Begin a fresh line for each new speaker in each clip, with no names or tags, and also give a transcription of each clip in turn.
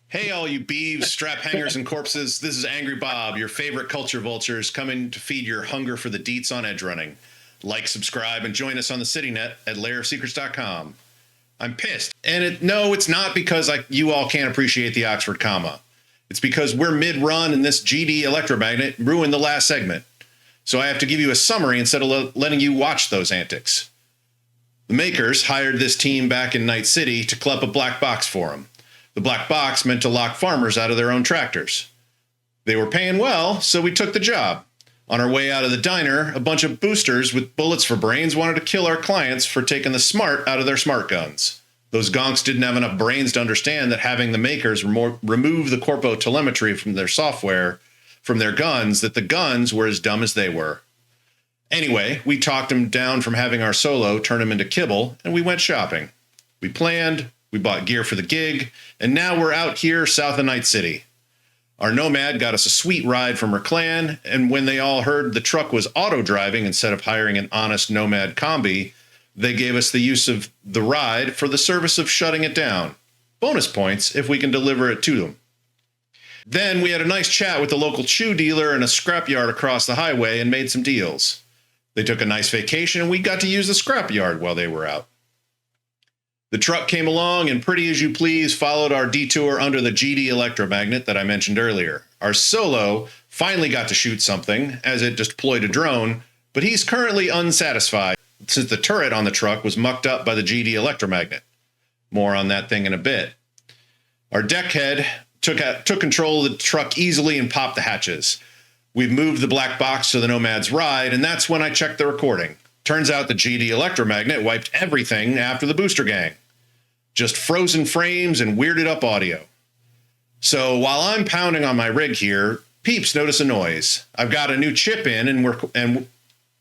Hey, all you beeves, strap hangers, and corpses. This is Angry Bob, your favorite culture vultures, coming to feed your hunger for the deets on edge running. Like, subscribe, and join us on the CityNet at lairofsecrets.com. I'm pissed. And it's not because you all can't appreciate the Oxford comma. It's because we're mid-run and this GD electromagnet ruined the last segment. So I have to give you a summary instead of letting you watch those antics. The makers hired this team back in Night City to club a black box for them. The black box meant to lock farmers out of their own tractors. They were paying well, so we took the job. On our way out of the diner, a bunch of boosters with bullets for brains wanted to kill our clients for taking the smart out of their smart guns. Those gonks didn't have enough brains to understand that having the makers remove the corpo telemetry from their software, from their guns, that the guns were as dumb as they were. Anyway, we talked them down from having our solo turn them into kibble, and we went shopping. We planned, we bought gear for the gig, and now we're out here south of Night City. Our nomad got us a sweet ride from her clan, and when they all heard the truck was auto-driving instead of hiring an honest nomad combi, they gave us the use of the ride for the service of shutting it down. Bonus points if we can deliver it to them. Then we had a nice chat with the local shoe dealer and a scrapyard across the highway and made some deals. They took a nice vacation, and we got to use the scrapyard while they were out. The truck came along and pretty as you please followed our detour under the GD electromagnet that I mentioned earlier. Our solo finally got to shoot something as it deployed a drone, but he's currently unsatisfied since the turret on the truck was mucked up by the GD electromagnet. More on that thing in a bit. Our deckhead took control of the truck easily and popped the hatches. We've moved the black box to the Nomad's ride, and that's when I checked the recording. Turns out the GD electromagnet wiped everything after the booster gang. Just frozen frames and weirded up audio. So while I'm pounding on my rig here, peeps notice a noise. I've got a new chip in, and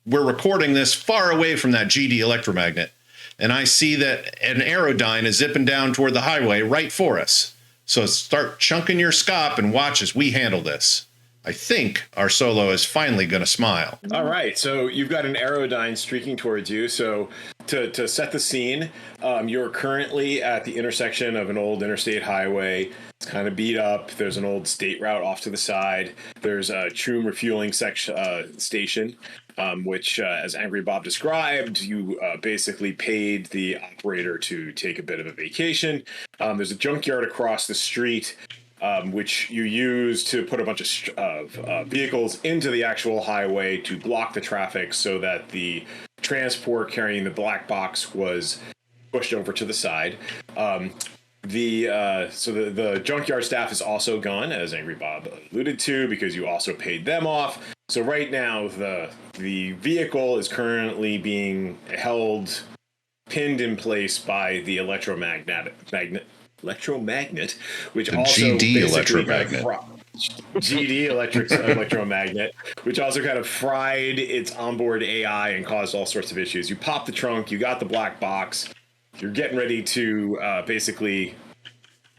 we're recording this far away from that GD electromagnet. And I see that an Aerodyne is zipping down toward the highway right for us. So start chunking your scop and watch as we handle this. I think our solo is finally going to smile.
All right, so you've got an Aerodyne streaking towards you. So to set the scene, you're currently at the intersection of an old interstate highway. It's kind of beat up. There's an old state route off to the side. There's a Troom refueling station, which, as Angry Bob described, you basically paid the operator to take a bit of a vacation. There's a junkyard across the street, which you use to put a bunch of vehicles into the actual highway to block the traffic so that the transport carrying the black box was pushed over to the side. The junkyard staff is also gone, as Angry Bob alluded to, because you also paid them off. So right now, the vehicle is currently being pinned in place by the electromagnet, which
the
also
GD electromagnet.
GD electromagnet, which also kind of fried its onboard AI and caused all sorts of issues. You pop the trunk, you got the black box, you're getting ready to basically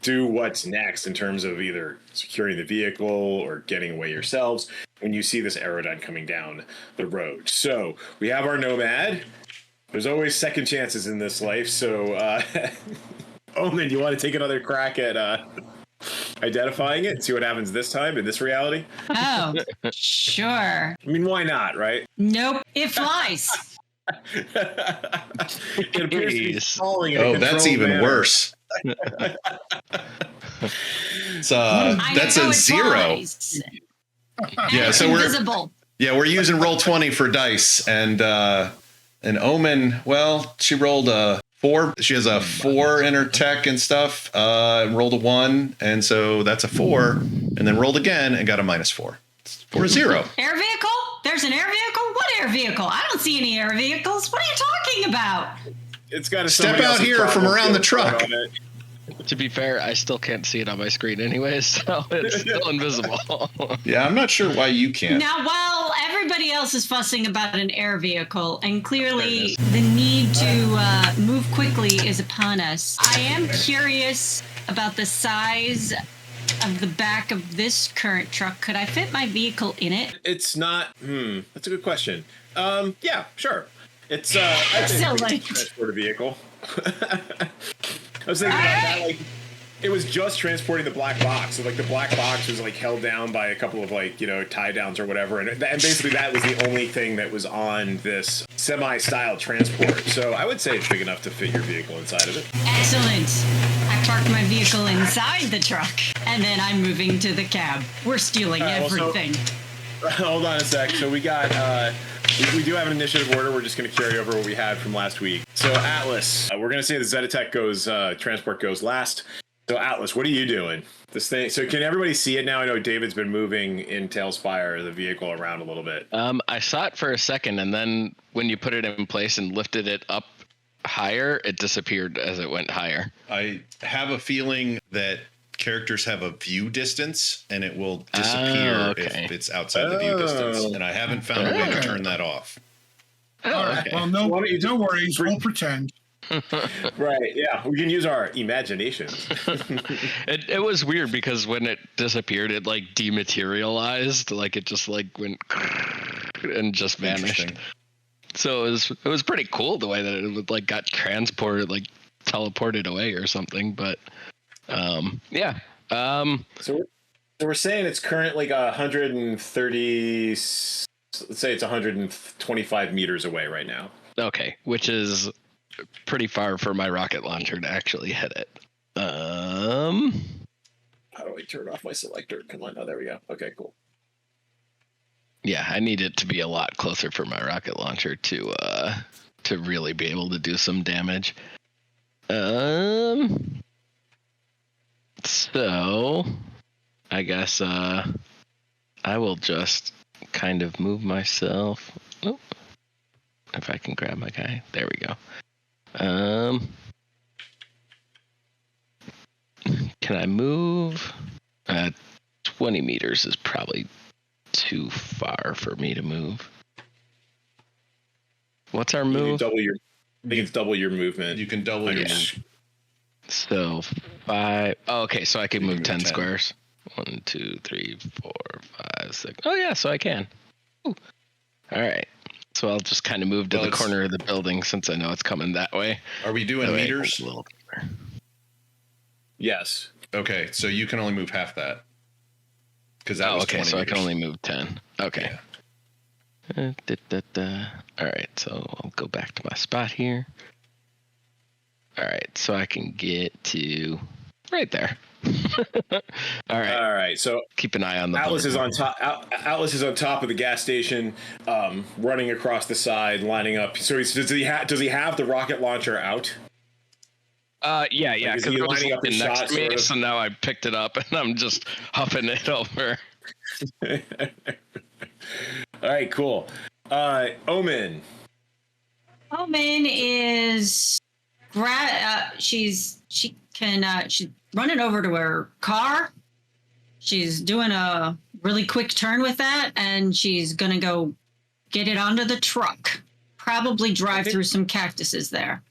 do what's next in terms of either securing the vehicle or getting away yourselves when you see this Aerodyne coming down the road. So we have our Nomad. There's always second chances in this life, so Omen, you want to take another crack at identifying it and see what happens this time in this reality?
Oh, sure.
I mean, why not, right?
Nope, it flies.
It appears to be falling in a
Oh, that's even
manner.
worse. That's a 0.
Flies.
Yeah, so
invisible.
we're using Roll20 for dice, and Omen, well, she rolled a 4. She has a 4 in her tech and stuff. Rolled a 1, and so that's a 4, and then rolled again and got a -4 for a 0.
Air vehicle? There's an air vehicle? What air vehicle? I don't see any air vehicles. What are you talking about?
It's got to
Step out here from around the truck.
To be fair, I still can't see it on my screen anyways, so it's still invisible.
Yeah, I'm not sure why you can't.
Now, while everybody else is fussing about an air vehicle, and clearly the need to move quickly is upon us, I am curious about the size of the back of this current truck. Could I fit my vehicle in it?
It's not. That's a good question. Yeah, sure. It's I'd say
Excellent.
transport a vehicle. I was thinking about that, like it was just transporting the black box. So like the black box was like held down by a couple of like, tie downs or whatever. And basically that was the only thing that was on this semi-style transport. So I would say it's big enough to fit your vehicle inside of it.
Excellent. I parked my vehicle inside the truck, and then I'm moving to the cab. We're stealing everything.
Hold on a sec. So we got, we do have an initiative order. We're just going to carry over what we had from last week. So Atlas, we're going to say the Zetatech transport goes last. So Atlas, what are you doing? This thing. So can everybody see it now? I know David's been moving in Tailspire the vehicle around a little bit.
I saw it for a second, and then when you put it in place and lifted it up higher, it disappeared as it went higher.
I have a feeling that characters have a view distance, and it will disappear if it's outside the view distance. And I haven't found a way to turn that off.
All right. Well, no worries. We'll pretend.
Right. Yeah. We can use our imaginations.
It was weird because when it disappeared, it like dematerialized, like it just like went and just vanished. So it was pretty cool the way that it like got transported, like teleported away or something. But yeah.
So we're saying it's currently 130. Let's say it's 125 meters away right now.
Okay, which is pretty far for my rocket launcher to actually hit it. How
do I turn off my selector? Come on. Oh, there we go. Okay, cool.
Yeah, I need it to be a lot closer for my rocket launcher to really be able to do some damage. So I guess I will just kind of move myself. Oh, if I can grab my guy. There we go. Can I move? 20 meters is probably too far for me to move. What's our move?
I think it's double your movement.
You can double your move.
So 5. Oh, okay, so I can move 10 squares. 1, 2, 3, 4, 5, 6. Oh yeah, so I can. Ooh. All right. So I'll just kind of move to the corner of the building since I know it's coming that way.
Are we doing meters?
Yes.
Okay, so you can only move half that. Because that was
okay,
20
so
meters.
I can only move 10. Okay.
Yeah.
All right, so I'll go back to my spot here. All right, so I can get to right there. All right.
So
keep an eye on the
Atlas is on top. Atlas is on top of the gas station, running across the side, lining up. So does he have the rocket launcher out?
Yeah, because
it
it
was
lining
up
next
shot,
to me,
sort of?
so now I picked it up and I'm just huffing it over.
All right, cool. Omen.
Omen is she's running over to her car. She's doing a really quick turn with that, and she's gonna go get it onto the truck. Probably drive through some cactuses there.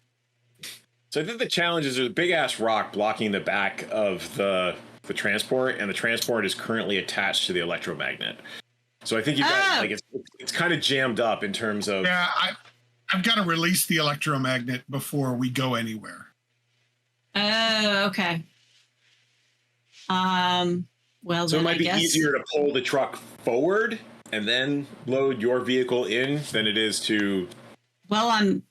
So I think the challenge is there's a big ass rock blocking the back of the transport, and the transport is currently attached to the electromagnet. So I think you've got it's kind of jammed up in terms of.
Yeah, I've got to release the electromagnet before we go anywhere.
Oh, okay. Well,
so
then
it might be easier to pull the truck forward and then load your vehicle in than it is to.
Well, I'm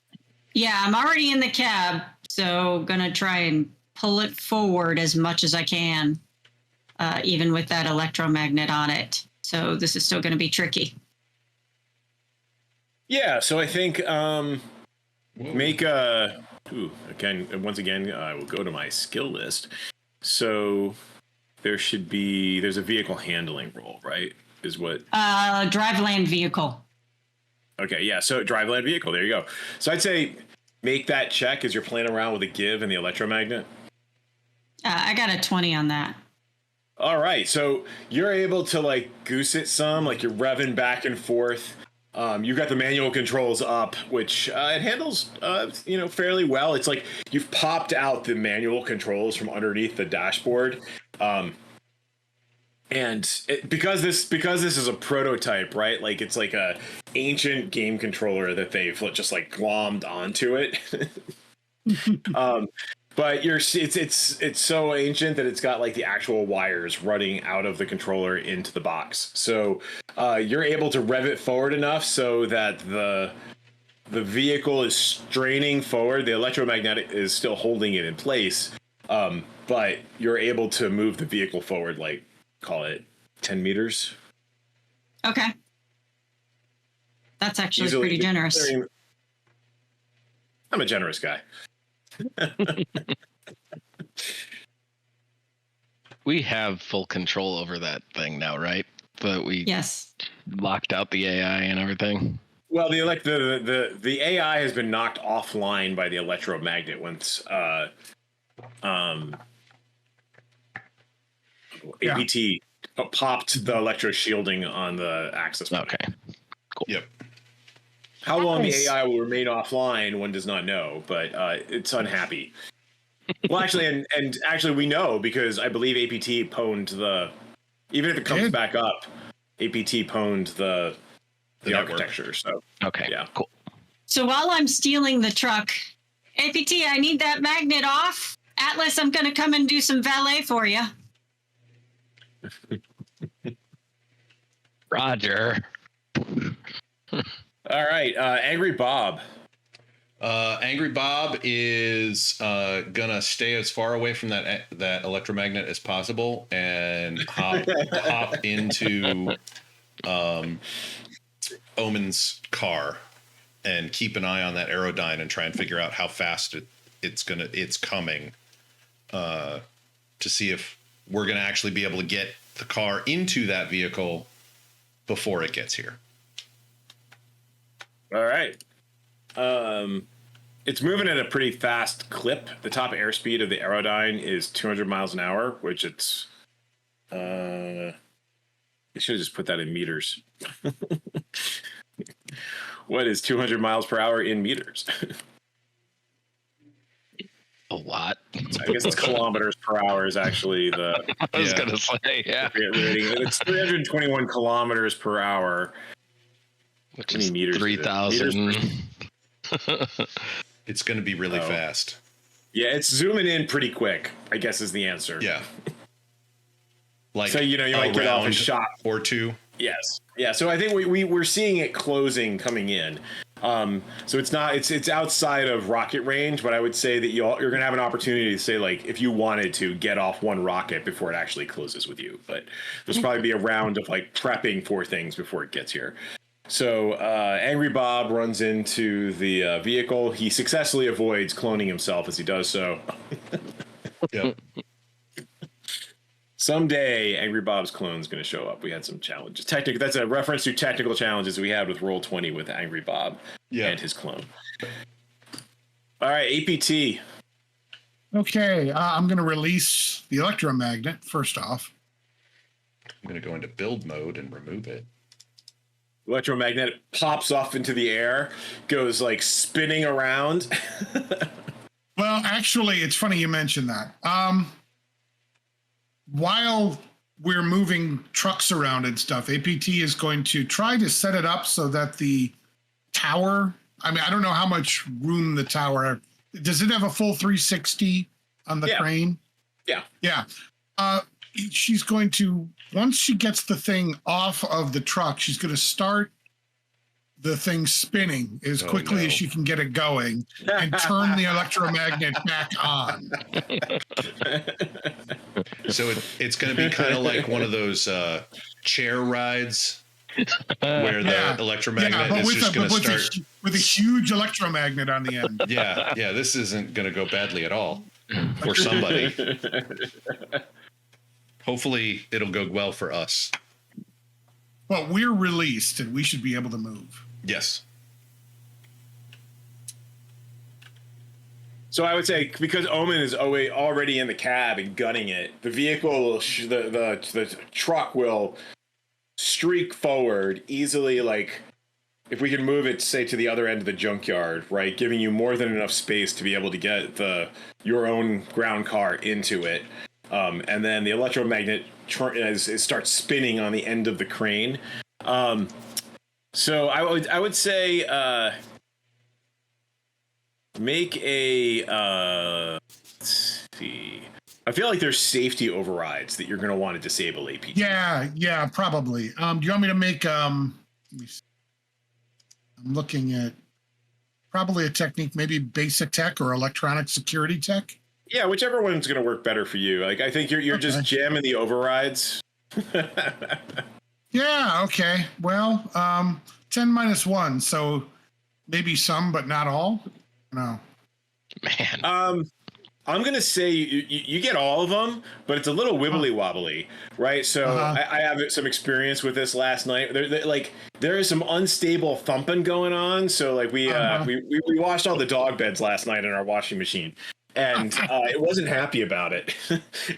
already in the cab, so gonna try and pull it forward as much as I can, even with that electromagnet on it. So this is still gonna be tricky.
Yeah, so I think make a. Once again, I will go to my skill list. So there's a vehicle handling roll, right? Is what?
Drive land vehicle.
Okay, yeah. So drive land vehicle. There you go. So I'd say make that check as you're playing around with the give and the electromagnet.
I got a 20 on that.
All right, so you're able to like goose it some, like you're revving back and forth. You've got the manual controls up, which it handles, fairly well. It's like you've popped out the manual controls from underneath the dashboard, because this is a prototype, right? Like it's like a ancient game controller that they've just like glommed onto it. But it's so ancient that it's got like the actual wires running out of the controller into the box. So you're able to rev it forward enough so that the vehicle is straining forward. The electromagnetic is still holding it in place, but you're able to move the vehicle forward, like call it 10 meters.
Okay. That's actually
Easily.
pretty generous.
I'm a generous guy.
We have full control over that thing now, right? But we
Yes.
locked out the AI and everything.
Well, the AI has been knocked offline by the electromagnet once APT popped the electro shielding on the access point.
Okay. Cool.
Yep.
How long the
Nice.
AI will remain offline, one does not know, but it's unhappy. Well, actually, and actually we know because I believe APT pwned even if it comes back up, APT pwned the
network.
architecture. So
Okay.
yeah.
Cool.
So while I'm stealing the truck, APT, I need that magnet off. Atlas, I'm going to come and do some valet for you.
Roger.
All right, Angry Bob.
Angry Bob is gonna stay as far away from that electromagnet as possible and hop into Omen's car and keep an eye on that Aerodyne and try and figure out how fast it's coming to see if we're gonna actually be able to get the car into that vehicle before it gets here.
All right. It's moving at a pretty fast clip. The top airspeed of the Aerodyne is 200 miles an hour, which it's. I should have just put that in meters. What is 200 miles per hour in meters?
A lot.
I guess it's kilometers per hour is actually the.
I was gonna say, yeah.
Rating. It's 321 kilometers per hour.
Which
How many
is
meters is it?
3,000.
It's going to be really fast.
Yeah, it's zooming in pretty quick, I guess is the answer.
Yeah. Like
So, you might get off a shot
or two.
Yes. Yeah. So I think we're seeing it closing coming in. So it's outside of rocket range, but I would say that you're going to have an opportunity to say, like, if you wanted to get off one rocket before it actually closes with you, but there's probably be a round of like prepping for things before it gets here. So Angry Bob runs into the vehicle. He successfully avoids cloning himself as he does so.
Yep.
Someday, Angry Bob's clone is going to show up. We had some challenges. That's a reference to technical challenges we had with Roll20 with Angry Bob and his clone. All right, APT.
Okay, I'm going to release the electromagnet first off.
I'm going to go into build mode and remove it.
Electromagnet pops off into the air, goes like spinning around.
Well, actually, it's funny you mentioned that. While we're moving trucks around and stuff, APT is going to try to set it up so that the tower, I don't know how much room the tower, does it have a full 360 on the crane?
Yeah.
Yeah. She's going to, once she gets the thing off of the truck, she's going to start the thing spinning as quickly as she can get it going and turn the electromagnet back on.
So it's going to be kind of like one of those chair rides where the electromagnet is just going to start
with a huge electromagnet on the end.
Yeah, this isn't going to go badly at all for somebody. Hopefully, it'll go well for us.
Well, we're released and we should be able to move.
Yes.
So I would say because Omen is already in the cab and gunning it, the vehicle, the truck will streak forward easily. Like if we can move it, say, to the other end of the junkyard, right, giving you more than enough space to be able to get your own ground car into it. And then the electromagnet starts spinning on the end of the crane. So I would say make a let's see. I feel like there's safety overrides that you're going to want to disable APT.
Yeah, probably. Do you want me to make? Let me see. I'm looking at probably a technique, maybe basic tech or electronic security tech.
Yeah, whichever one's going to work better for you. Like, I think you're just jamming the overrides.
Yeah. Okay. Well, 10 minus 1, so maybe some, but not all. No.
Man.
I'm going to say you get all of them, but it's a little wibbly wobbly, right? So I have some experience with this last night. There is some unstable thumping going on. So like we washed all the dog beds last night in our washing machine, and it wasn't happy about it.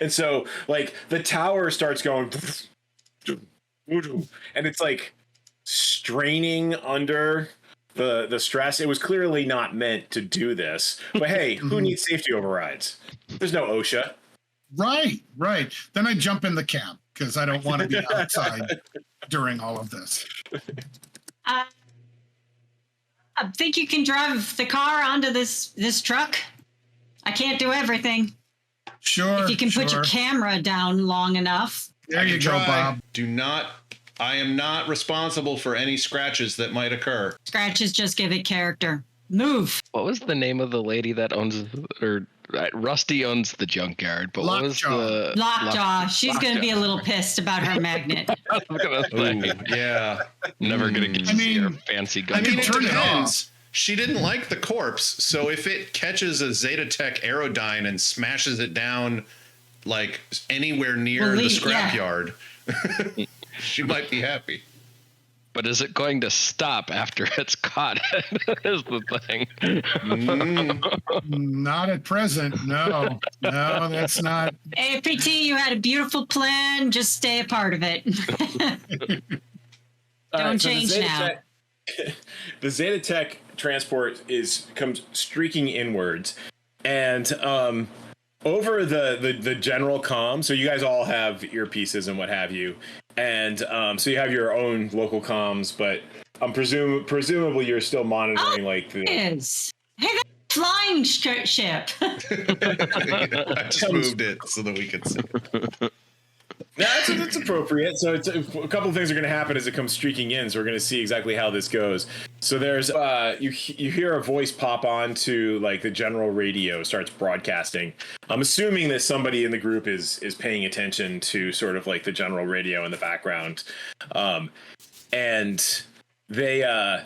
And so like the tower starts going, and it's like straining under the stress. It was clearly not meant to do this, but hey, who needs safety overrides? There's no OSHA.
Right. Then I jump in the cab because I don't want to be outside during all of this.
I think you can drive the car onto this truck. I can't do everything.
Sure.
If you can put your camera down long enough.
There you go, Bob.
I am not responsible for any scratches that might occur.
Scratches just give it character. Move.
What was the name of the lady that owns, or Rusty owns the junkyard, but what was the
Lockjaw? She's going to be a little pissed about her magnet.
I was gonna say,
Yeah.
never gonna get to see her fancy gun.
it
turn it
depends. She didn't like the corpse, so if it catches a Zetatech Aerodyne and smashes it down like anywhere near the scrapyard, she might be happy.
But is it going to stop after it's caught? Is the thing.
Not at present. No, that's not.
APT, you had a beautiful plan. Just stay a part of it. Don't change now.
The Zetatech transport comes streaking inwards, and over the general comm. So you guys all have earpieces and what have you, and so you have your own local comms, but presumably you're still monitoring like the.
Is. Hey, that flying ship.
I just moved it so that we could see.
That's appropriate. So it's a couple of things are going to happen as it comes streaking in. So we're going to see exactly how this goes. So there's you hear a voice pop on to like the general radio, starts broadcasting. I'm assuming that somebody in the group is paying attention to sort of like the general radio in the background, and they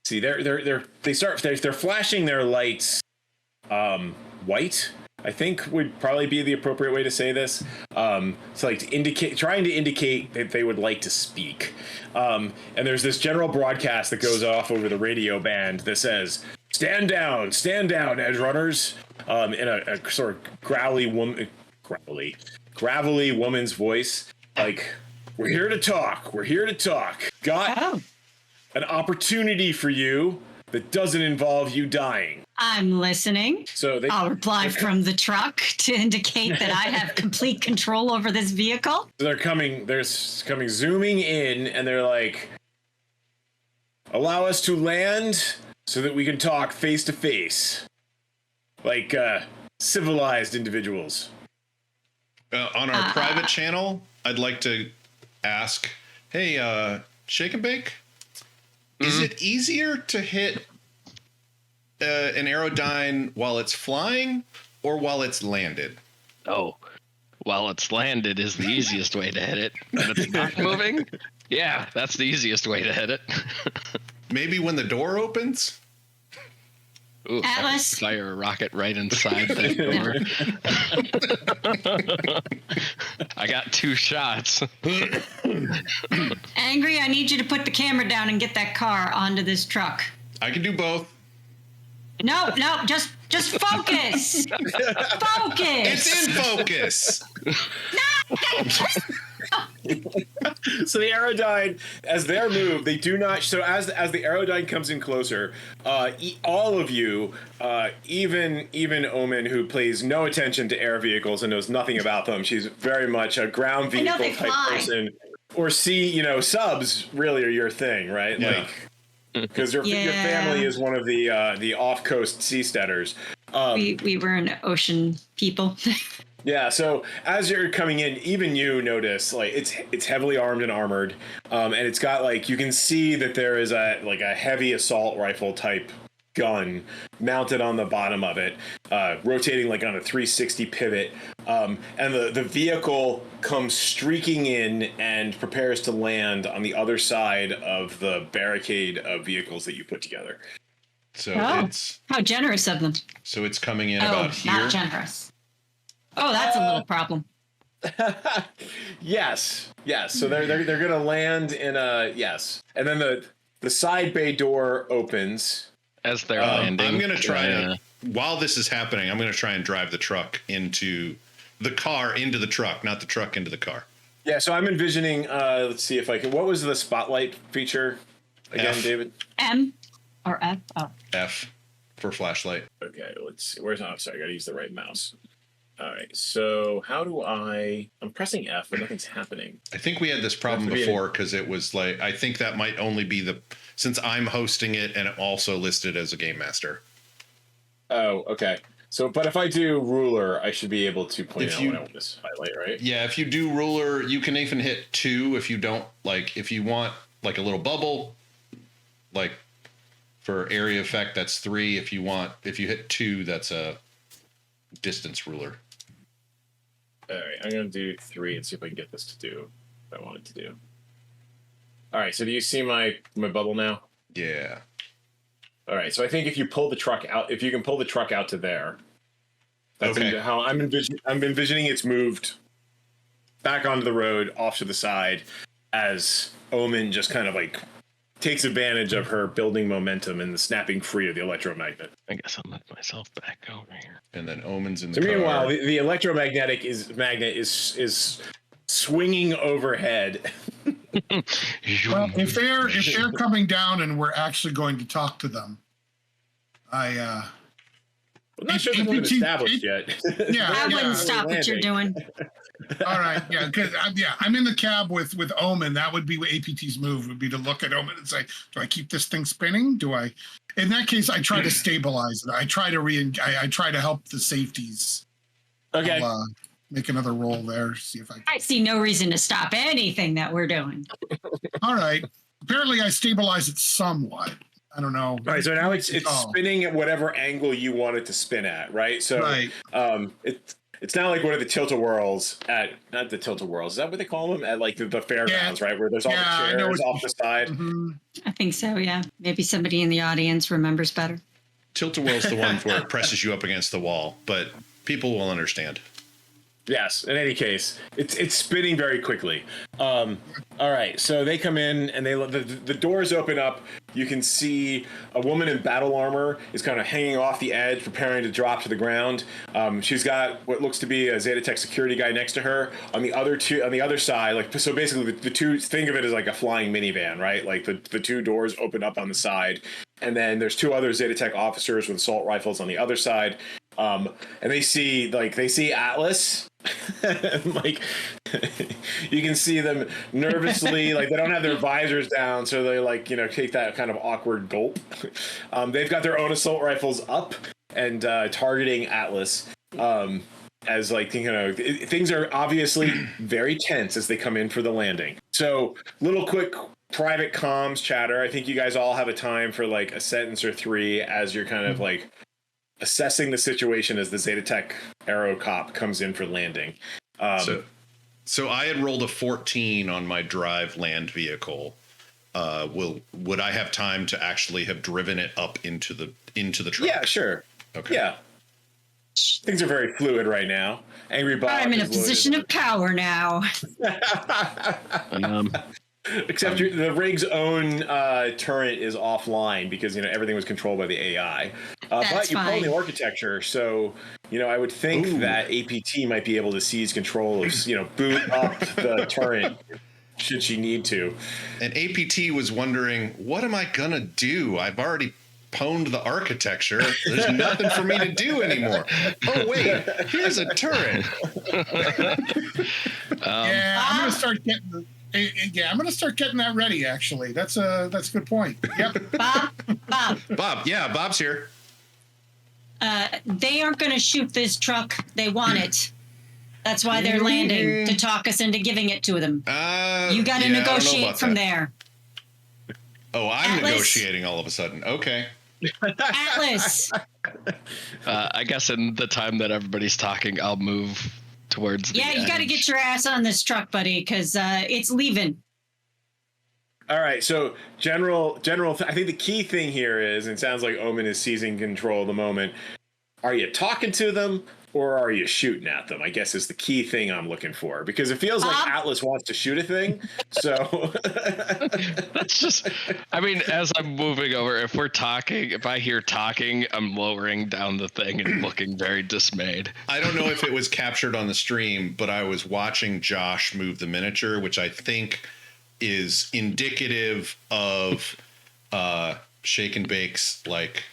see they're flashing their lights white. I think would probably be the appropriate way to say this. It's like trying to indicate that they would like to speak. And there's this general broadcast that goes off over the radio band that says, stand down, edgerunners," in a sort of gravelly woman's voice. Like, we're here to talk. Got an opportunity for you that doesn't involve you dying.
I'm listening.
So
I'll reply from the truck to indicate that I have complete control over this vehicle.
They're coming zooming in, and they're like, allow us to land so that we can talk face to face. Like civilized individuals.
On our private channel, I'd like to ask, hey, Shake and Bake, is it easier to hit an Aerodyne while it's flying or while it's landed?
Oh, while it's landed is the easiest way to hit it. When it's not moving, yeah, that's the easiest way to hit it.
Maybe when the door opens?
Ooh,
Atlas?
Fire a rocket right inside that door. I got 2 shots.
Angry, I need you to put the camera down and get that car onto this truck.
I can do both.
No, just focus. Focus.
It's in focus.
So the Aerodyne, as they're moved, they do not. So as the Aerodyne comes in closer, all of you, even Omen, who pays no attention to air vehicles and knows nothing about them, she's very much a ground vehicle type person. Or subs really are your thing, right?
Yeah.
Like, because your family is one of the off-coast seasteaders.
We were an ocean people.
Yeah, so as you're coming in, even you notice like it's heavily armed and armored, and it's got like you can see that there is a heavy assault rifle type gun mounted on the bottom of it, rotating like on a 360 pivot, and the vehicle comes streaking in and prepares to land on the other side of the barricade of vehicles that you put together.
So it's
how generous of them.
So it's coming in about here.
Not generous. Oh, that's a little problem.
Yes. So they're gonna land in a yes, and then the side bay door opens
as they're landing.
I'm gonna try to while this is happening. I'm gonna try and drive the truck into the car into the truck, not the truck into the car.
Yeah. So I'm envisioning. Let's see if I can. What was the spotlight feature again,
F.
David?
M or F? Oh.
F for flashlight.
Okay. Let's see. Where's sorry, I gotta use the right mouse. All right, so how do I'm pressing F, but nothing's happening.
I think we had this problem before because it was like, I think that might only be since I'm hosting it and also listed as a game master.
Oh, okay. So, but if I do ruler, I should be able to point out when I want this highlight, right?
Yeah, if you do ruler, you can even hit 2 if you don't, like, if you want like a little bubble, like for area effect, that's 3. If you hit 2, that's a distance ruler.
All right, I'm going to do 3 and see if I can get this to do what I want it to do. All right, so do you see my bubble now?
Yeah.
All right, so I think if you pull the truck out, if you can pull the truck out to there, that's
okay.
How I'm envisioning it's moved back onto the road, off to the side, as Omen just kind of like takes advantage of her building momentum and the snapping free of the electromagnet.
I guess I'll move myself back over here.
And then Omen's in the
car.
Meanwhile,
the electromagnetic magnet is swinging overhead.
Well, if they're coming down and we're actually going to talk to them,
I'm not sure they've been established yet.
Yeah,
I wouldn't stop what you're doing.
All right, yeah, because I'm in the cab with Omen. That would be what APT's move would be to look at Omen and say, "Do I keep this thing spinning? Do I?" In that case, I try to stabilize it. I try to help the safeties.
Okay.
I'll, make another roll there. See if
I see no reason to stop anything that we're doing.
All right. Apparently, I stabilize it somewhat. I don't know.
All right, so now it's spinning at whatever angle you want it to spin at, right? So
right.
It's not like one of the tilt-a-whirls not the tilt-a-whirls. Is that what they call them? At like the fairgrounds, right? Where there's all the chairs off the side.
Mm-hmm.
I think so, yeah. Maybe somebody in the audience remembers better.
Tilt-a-whirl's the one where it presses you up against the wall, but people will understand.
Yes. In any case, it's spinning very quickly. All right. So they come in and the doors open up. You can see a woman in battle armor is kind of hanging off the edge, preparing to drop to the ground. She's got what looks to be a Zetatech security guy next to her. On the other side, like so, basically the two. Think of it as like a flying minivan, right? Like the two doors open up on the side, and then there's 2 other Zetatech officers with assault rifles on the other side. And they see Atlas. Like you can see them nervously, like they don't have their visors down, so they like take that kind of awkward gulp. They've got their own assault rifles up and targeting Atlas. As like things are obviously very tense as they come in for the landing. So little quick private comms chatter. I think you guys all have a time for like a sentence or 3 as you're kind of like assessing the situation as the Zetatech Aerocop comes in for landing.
So I had rolled a 14 on my drive land vehicle. Would I have time to actually have driven it up into the truck?
Yeah, sure.
Okay.
Yeah. Things are very fluid right now. Angry Bob.
I'm in a position of power now.
Except the rig's own turret is offline because everything was controlled by the AI. But you own the architecture, so I would think that APT might be able to seize control of boot up the turret should she need to.
And APT was wondering, what am I gonna do? I've already pwned the architecture. There's nothing for me to do anymore. Oh wait, here's a turret.
I'm gonna start getting. I'm going to start getting that ready, actually. That's a good point. Yep.
Bob.
Bob, yeah, Bob's here.
They aren't going to shoot this truck. They want it. That's why they're landing, to talk us into giving it to them. You got to negotiate from there.
Oh, I'm negotiating all of a sudden. Okay.
Atlas.
I guess in the time that everybody's talking, I'll move towards the
you got to get your ass on this truck, buddy, because it's leaving.
All right, so General, I think the key thing here is, and it sounds like Omen is seizing control of the moment, are you talking to them or are you shooting at them? I guess is the key thing I'm looking for, because it feels like Atlas wants to shoot a thing. So
that's just, I mean, as I'm moving over, if we're talking, if I hear talking, I'm lowering down the thing and looking very dismayed.
I don't know if it was captured on the stream, but I was watching Josh move the miniature, which I think is indicative of Shake and Bake's like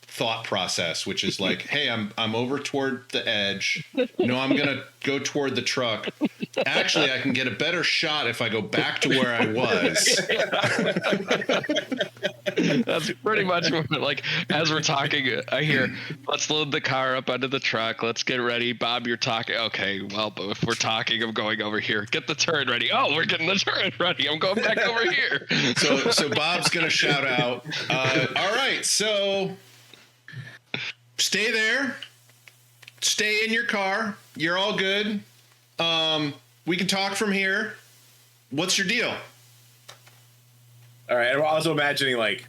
thought process, which is like, hey, I'm over toward the edge. No, I'm gonna go toward the truck. Actually, I can get a better shot if I go back to where I was.
That's pretty much what, like, as we're talking, I hear, let's load the car up under the truck. Let's get ready. Bob, you're talking. Okay, well, if we're talking, I'm going over here. Get the turret ready. Oh, we're getting the turret ready. I'm going back over here.
So Bob's going to shout out, all right, so stay there. Stay in your car. You're all good. We can talk from here. What's your deal?
All right, and we're also imagining like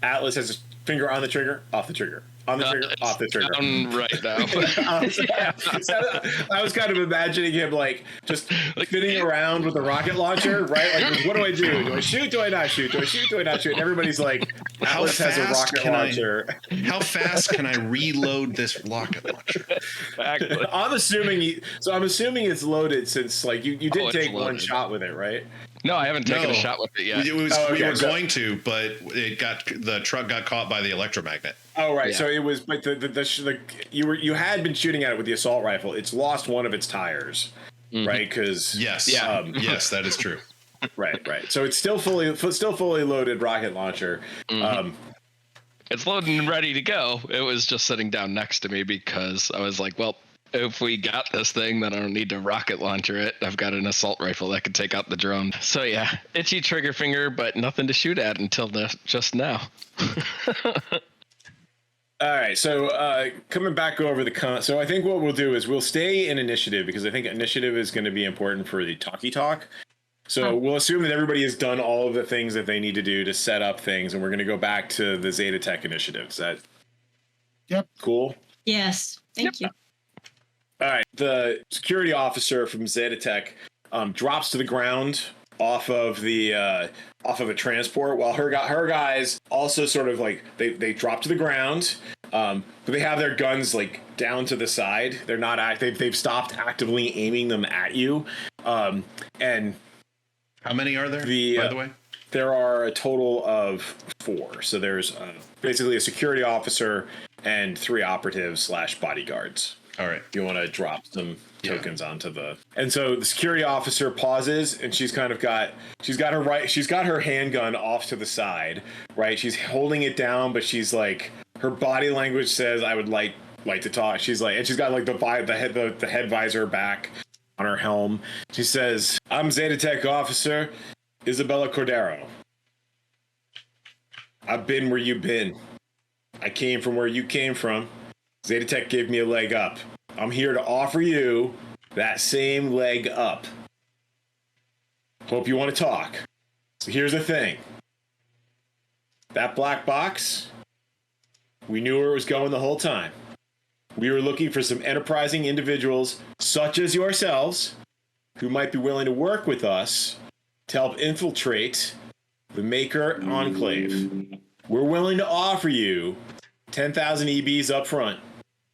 Atlas has his finger on the trigger, off the trigger, on the trigger, off the trigger.
Right now.
I was kind of imagining him like just spinning around with a rocket launcher, right? Like, what do I do? Do I shoot? Do I not shoot? Do I shoot? Do I not shoot? And everybody's like, Atlas has a rocket launcher.
How fast can I reload this rocket launcher?
Exactly.
I'm assuming it's loaded, since like you did take one shot with it, right?
No, I haven't taken a shot with it yet.
We were going to, but the truck got caught by the electromagnet.
Oh right, yeah. So it was, but you had been shooting at it with the assault rifle. It's lost one of its tires, right? Because
yes, yes, that is true.
Right. So it's still fully loaded rocket launcher.
It's loaded and ready to go. It was just sitting down next to me because I was like, well, if we got this thing, then I don't need to rocket launcher it. I've got an assault rifle that can take out the drone. So yeah, itchy trigger finger, but nothing to shoot at until just now.
All right, so coming back over so I think what we'll do is we'll stay in initiative, because I think initiative is going to be important for the talkie talk. So we'll assume that everybody has done all of the things that they need to do to set up things, and we're going to go back to the Zetatech initiative. Is that cool?
Yes, thank you.
All right, the security officer from Zetatech drops to the ground off of a transport, while her guys also sort of like they drop to the ground, but they have their guns like down to the side. They're not they've stopped actively aiming them at you. And
how many are there? By the way,
there are a total of 4. So there's basically a security officer and 3 operatives / bodyguards.
All right.
You want to drop some tokens onto the. And so the security officer pauses, and she's got her handgun off to the side, right? She's holding it down, but she's like, her body language says, I would like to talk. She's like, and she's got like the head visor back on her helm. She says, I'm Zetatech officer Isabella Cordero. I've been where you've been. I came from where you came from. Zetatech gave me a leg up. I'm here to offer you that same leg up. Hope you want to talk. So here's the thing. That black box, we knew where it was going the whole time. We were looking for some enterprising individuals, such as yourselves, who might be willing to work with us to help infiltrate the Maker Enclave. We're willing to offer you 10,000 EBs up front.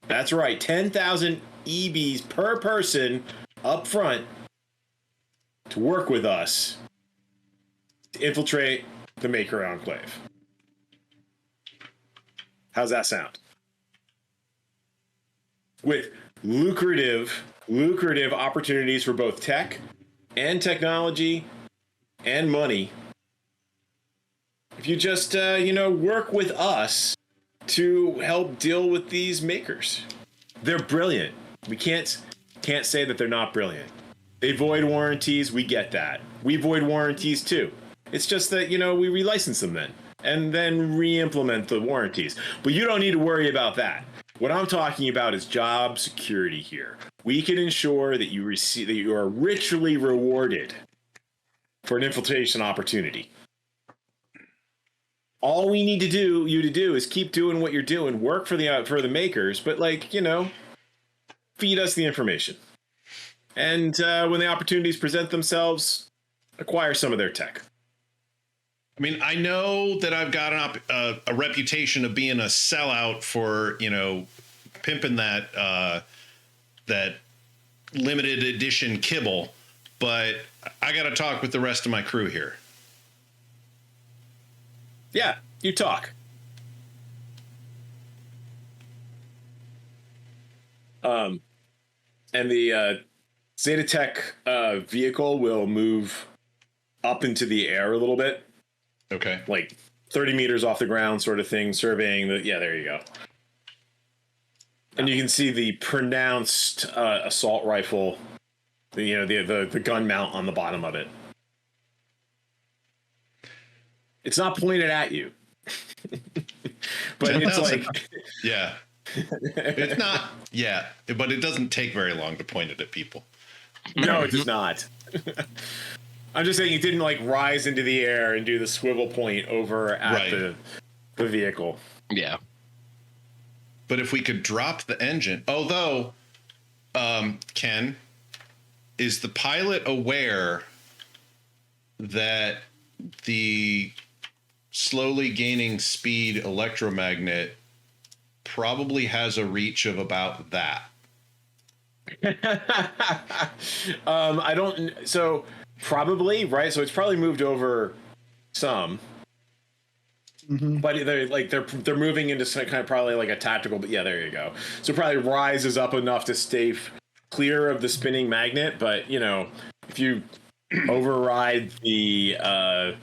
That's right, 10,000 EBs per person up front to work with us to infiltrate the Maker Enclave. How's that sound? With lucrative opportunities for both tech and technology and money. If you just, work with us to help deal with these makers. They're brilliant. We can't say that they're not brilliant. They void warranties. We get that. We void warranties too. It's just that, we relicense them then and then re-implement the warranties. But you don't need to worry about that. What I'm talking about is job security here. We can ensure that you are richly rewarded for an infiltration opportunity. All we need you to do is keep doing what you're doing, work for the makers, but feed us the information. And when the opportunities present themselves, acquire some of their tech.
I mean, I know that I've got a reputation of being a sellout for, pimping that limited edition kibble, but I got to talk with the rest of my crew here.
Yeah, you talk. And the Zetatech vehicle will move up into the air a little bit.
Okay.
Like 30 meters off the ground sort of thing, surveying the... Yeah, there you go. And you can see the pronounced assault rifle, the gun mount on the bottom of it. It's not pointed at you. But it's like...
Yeah. It's not... Yeah. But it doesn't take very long to point it at people.
No, it does not. I'm just saying it didn't rise into the air and do the swivel point over at the vehicle.
Yeah.
But if we could drop the engine, although, Ken, is the pilot aware that the slowly gaining speed electromagnet probably has a reach of about that?
I don't. So probably, right? So it's probably moved over some. Mm-hmm. But they're moving into some kind of probably a tactical. But yeah, there you go. So it probably rises up enough to stay clear of the spinning magnet. But if you override the,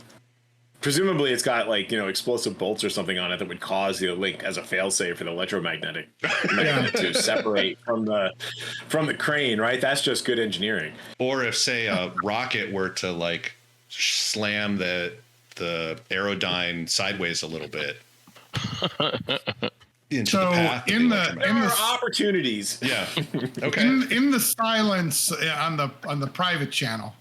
presumably it's got explosive bolts or something on it that would cause the link as a failsafe for the electromagnetic magnet to separate from the crane. Right, that's just good engineering.
Or if say a rocket were to slam the aerodyne sideways a little bit.
So
there are opportunities.
Yeah. Okay.
In the silence on the private channel,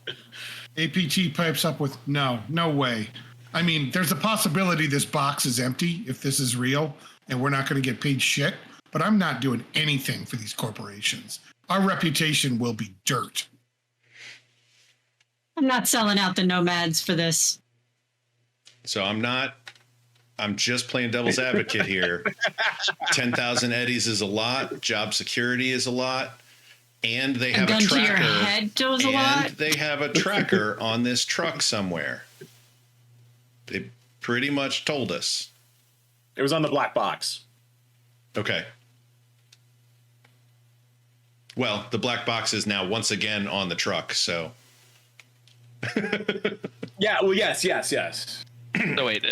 APT pipes up with no way. I mean, there's a possibility this box is empty if this is real and we're not going to get paid shit, but I'm not doing anything for these corporations. Our reputation will be dirt.
I'm not selling out the nomads for this.
So I'm just playing devil's advocate here. 10,000 eddies is a lot. Job security is a lot. And they have a tracker.
To your head goes a lot.
They have a tracker on this truck somewhere. They pretty much told us.
It was on the black box.
Okay. Well, the black box is now once again on the truck, so.
Yeah, well, yes.
No, wait,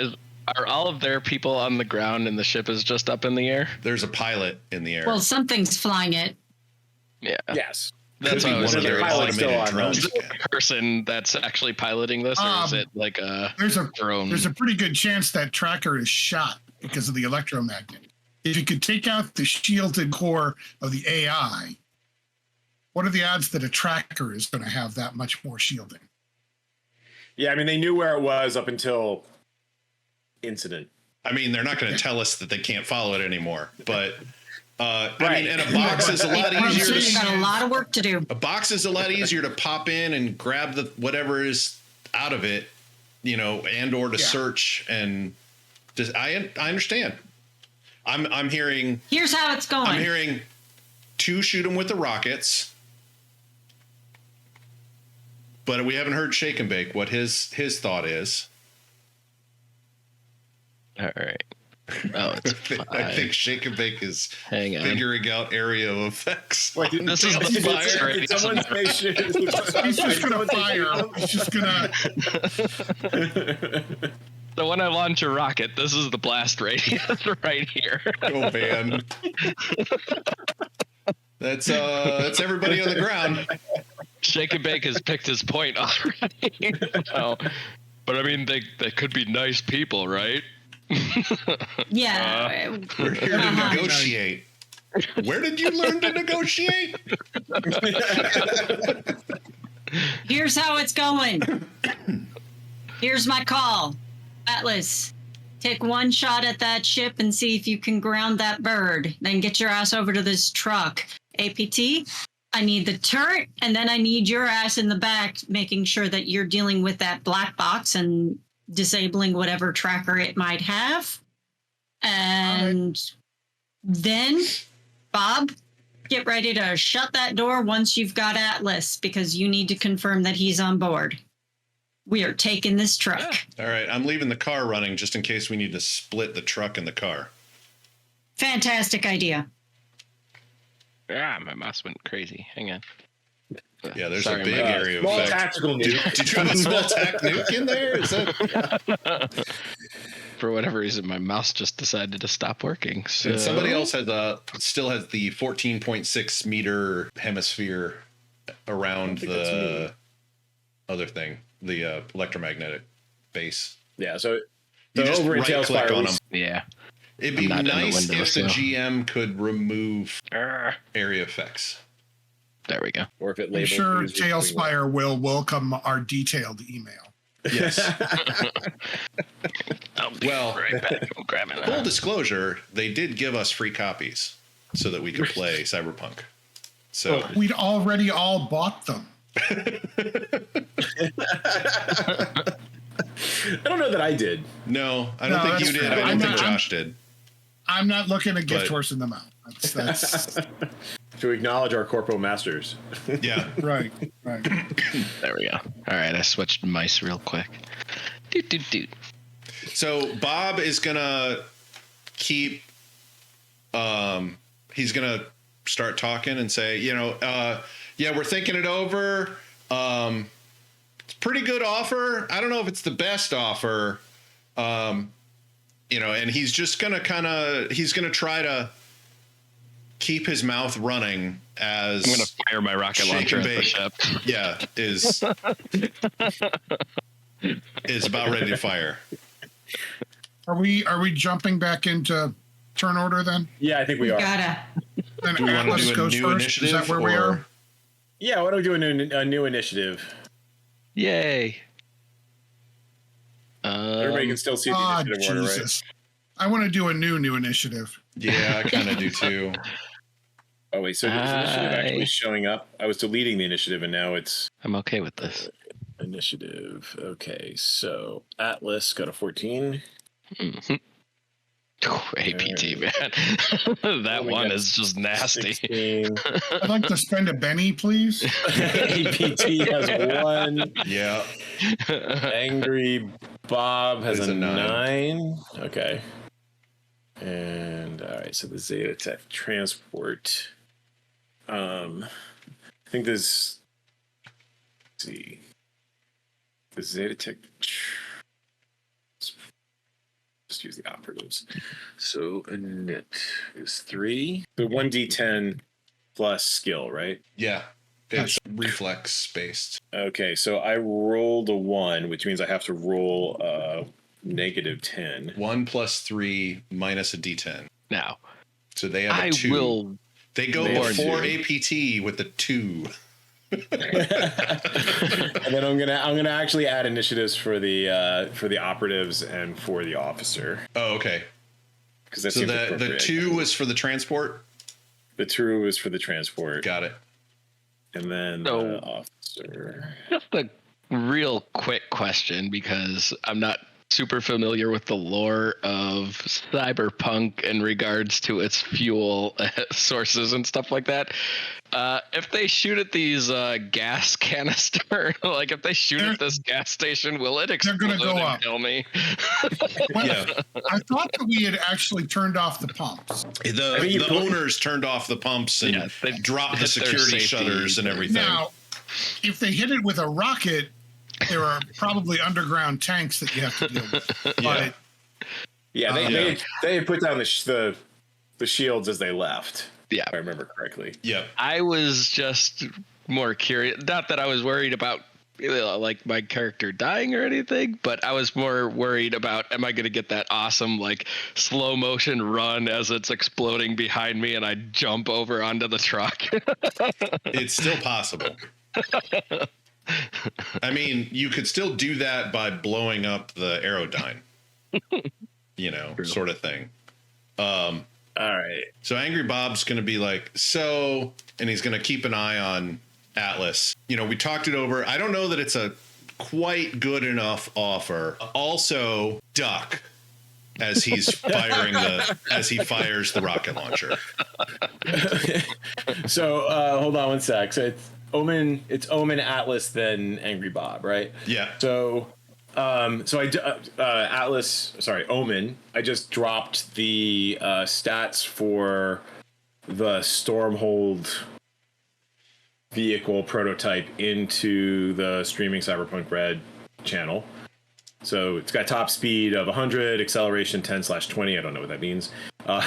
are all of their people on the ground and the ship is just up in the air?
There's a pilot in the air.
Well, something's flying it.
Yeah.
Yes.
That's what I was
their automated drones.
Is it a person that's actually piloting this, or is it like a drone?
There's a pretty good chance that tracker is shot because of the electromagnet. If you could take out the shielded core of the AI, what are the odds that a tracker is going to have that much more shielding?
Yeah, I mean, they knew where it was up until incident.
I mean, they're not going to tell us that they can't follow it anymore, but right. I mean, and a box is a lot easier.
You got a lot of work to do.
A box is a lot easier to pop in and grab the whatever is out of it, and or to search and just. I understand. I'm hearing.
Here's how it's going.
I'm hearing 2 shoot them with the rockets. But we haven't heard Shake and Bake what his thought is.
All right. Oh, it's
I think Shake and Bake is
figuring
out area of effects.
Like, this is the fire.
He's just going to fire. He's just going to...
So when I launch a rocket, this is the blast radius right here.
Oh man. That's everybody on the ground.
Shake and Bake has picked his point already. So, but I mean, they could be nice people, right?
Yeah.
We're here to negotiate. Where did you learn to negotiate?
Here's how it's going. Here's my call. Atlas, take one shot at that ship and see if you can ground that bird. Then get your ass over to this truck. APT, I need the turret, and then I need your ass in the back, making sure that you're dealing with that black box and disabling whatever tracker it might have. And then, Bob, get ready to shut that door once you've got Atlas, because you need to confirm that he's on board. We are taking this truck.
All right, I'm leaving the car running just in case we need to split the truck and the car.
Fantastic idea.
Ah, my mouse went crazy. Hang on.
Yeah, there's
Sorry,
a big
my
area of
Small
effect.
tactical nuke.
Did you have a small tac nuke in there? Is that...
For whatever reason, my mouse just decided to stop working. So
And somebody else still has the 14.6 meter hemisphere around the other thing, the electromagnetic base.
Yeah, so
You just
over in
right-click
Tailspire
on
was-
them.
yeah.
It'd be
I'm not in the
nice
window,
if the
so.
GM could remove
Arrgh.
area effects.
There we go.
or if it
I'm
labels
sure
users
Tailspire will welcome our detailed email.
Yes.
I'll be
Well,
right back. I'm grabbing
Full
that.
disclosure, they did give us free copies so that we could play Cyberpunk. So
We'd already all bought them.
I don't know that I did.
no, I don't
No,
think you
that's
did.
fair.
I don't
I'm
think
not-
Josh did.
I'm not looking to gift
But-
horse in the mouth. That's
To acknowledge our corporal masters.
Yeah.
right. Right.
There we go. All right, I switched mice real quick. Doot.
So Bob is gonna keep. He's gonna start talking and say, yeah, we're thinking it over. It's a pretty good offer. I don't know if it's the best offer. And he's just gonna he's gonna try to keep his mouth running as
I'm gonna fire my rocket
Shake
launcher
and
at the
bake.
ship.
yeah is about ready to fire.
Are we jumping back into turn order then?
Yeah, I think we are.
Gotta.
Then
Do we want to
Atlas
do a
goes
new
first.
initiative?
Is that where we are?
Yeah, why don't we do a new initiative?
Yay!
Everybody can still see the
Ah,
initiative order, right?
Jesus. I want to do a new initiative.
Yeah, I kind of do too.
Oh wait, so is the initiative actually
I-
showing up? I was deleting the initiative, and now it's
I'm okay with this.
initiative. Okay, so Atlas got a 14.
Mhm. APT, man. That
we
one
got
is just nasty.
16.
I'd like to spend a penny, please.
APT has 1.
Yeah.
Angry Bob has
Is
a
a
9. Okay. And all right, so the Zetatech transport. I think this. Let's see. The Zetatech. Just use the operatives. So a net is 3. The 1d10 plus skill, right?
Yeah. It's reflex based.
Okay, so I rolled a 1, which means I have to roll negative 10.
1 plus 3 minus a d10.
Now,
So they have a
I
2.
will.
They go
They are
before
2.
APT with the 2.
And then I'm gonna actually add initiatives for the operatives and for the officer,
Oh, okay.
because that
So
seems
the
appropriate.
2 was for the transport.
The true is for the transport,
Got it.
and then
So-
the officer.
Just a real quick question, because I'm not super familiar with the lore of Cyberpunk in regards to its fuel sources and stuff like that. If they shoot at these gas canister, like if they shoot at this gas station, will it
They're gonna
explode
go
and
up.
kill me?
Well,
Yeah.
I thought that we had actually turned off the pumps.
The owners turned off the pumps and
Yeah, they
dropped the
hit their
security
safety.
shutters and everything.
Now, if they hit it with a rocket, there are probably underground tanks that you have to deal with. But,
they put down the shields as they left.
Yeah,
if I remember correctly.
Yep.
I was just more curious. Not that I was worried about like my character dying or anything, but I was more worried about, am I going to get that awesome like slow motion run as it's exploding behind me and I jump over onto the truck?
It's still possible. I mean, you could still do that by blowing up the Aerodyne, sort of thing. All
right.
So Angry Bob's going to be like, and he's going to keep an eye on Atlas. We talked it over. I don't know that it's a quite good enough offer. Also, duck as he's as he fires the rocket launcher.
So hold on one sec. So it's Omen, Atlas, then Angry Bob, right?
Yeah.
So Omen, I just dropped the stats for the Stormhold vehicle prototype into the streaming Cyberpunk Red channel. So it's got top speed of 100, acceleration 10/20. I don't know what that means. But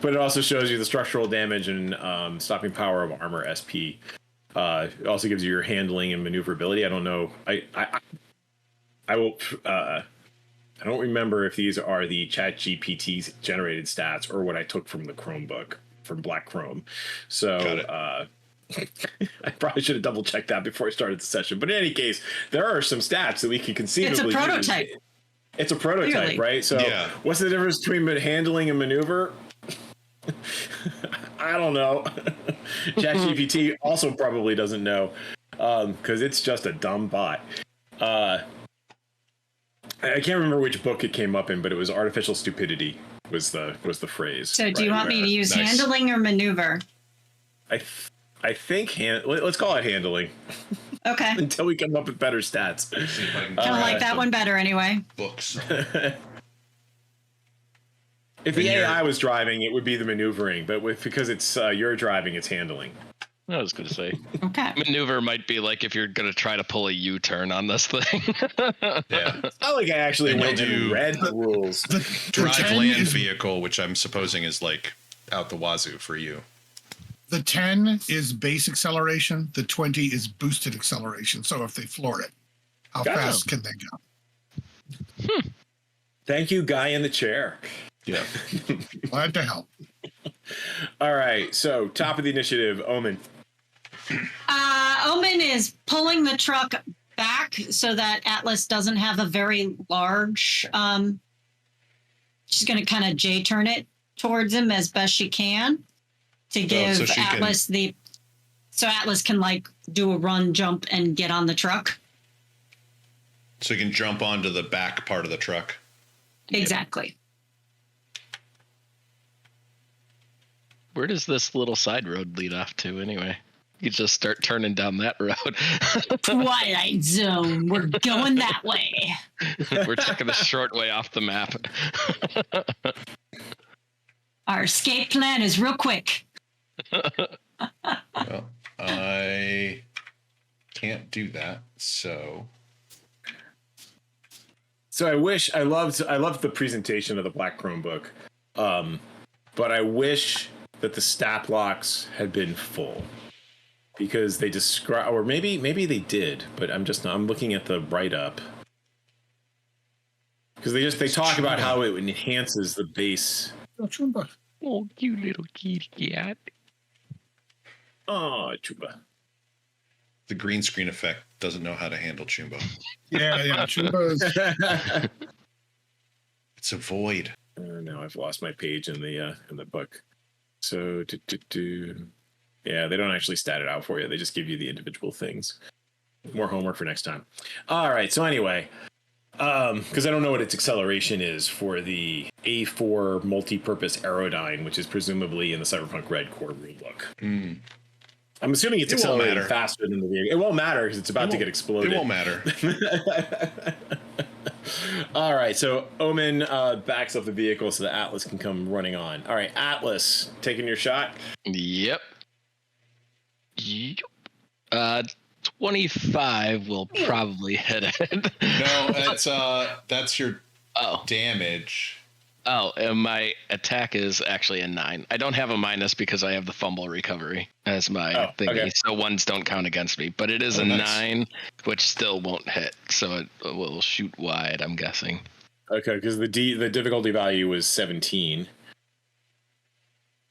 it also shows you the structural damage and stopping power of armor SP. It also gives you your handling and maneuverability. I don't know. I don't remember if these are the ChatGPT generated stats or what I took from the Chromebook from Black Chrome. So I probably should have double checked that before I started the session. But in any case, there are some stats that we can conceivably
It's a prototype.
It's a prototype, clearly. Right? So what's the difference between handling and maneuver? I don't know. ChatGPT also probably doesn't know because it's just a dumb bot. I can't remember which book it came up in, but it was artificial stupidity was the phrase.
So do you want me to use handling or maneuver?
I think let's call it handling.
Okay.
Until we come up with better stats.
Kind of like that one better anyway.
Books.
If the AI was driving, it would be the maneuvering, but because it's you're driving, it's handling.
I was going to say.
Okay.
Maneuver might be like if you're going to try to pull a U-turn on this thing.
Yeah.
I like I actually went and read the rules.
Drive land vehicle, which I'm supposing is like out the wazoo for you.
The 10 is base acceleration. The 20 is boosted acceleration. So if they floor it, how fast can they go?
Thank you, guy in the chair.
Yeah.
Glad to help.
All right. So top of the initiative, Omen.
Omen is pulling the truck back so that Atlas doesn't have a very large. She's going to kind of J-turn it towards him as best she can to give Atlas so Atlas can like do a run, jump, and get on the truck.
So he can jump onto the back part of the truck.
Exactly.
Where does this little side road lead off to anyway? You just start turning down that road.
Twilight Zone. We're going that way.
We're taking the short way off the map.
Our escape plan is real quick.
Well, I can't do that, so
I wish I loved the presentation of the Black Chromebook, but I wish that the stat blocks had been full because they describe, or maybe they did, but I'm looking at the write up because they talk about how it enhances the base.
Oh, you little kitty cat.
Oh, Chuba.
the green screen effect doesn't know how to handle Chumbo.
Yeah, Chumbo is...
It's a void.
Now I've lost my page in the book. So, yeah, they don't actually stat it out for you. They just give you the individual things. More homework for next time. All right. So anyway, because I don't know what its acceleration is for the A4 multi-purpose Aerodyne, which is presumably in the Cyberpunk Red core rulebook.
Mm.
I'm assuming it's accelerating faster than the vehicle. It won't matter because it's about to get exploded.
It won't matter.
All right, so Omen backs up the vehicle so the Atlas can come running on. All right, Atlas, taking your shot?
Yep. 12 25 will probably hit it.
No, that's your
Oh.
damage.
Oh, and my attack is actually a 9. I don't have a minus because I have the fumble recovery as my thingy,
okay.
so ones don't count against me. But it is a
nice.
9, which still won't hit, so it will shoot wide, I'm guessing.
Okay, because the difficulty value was 17.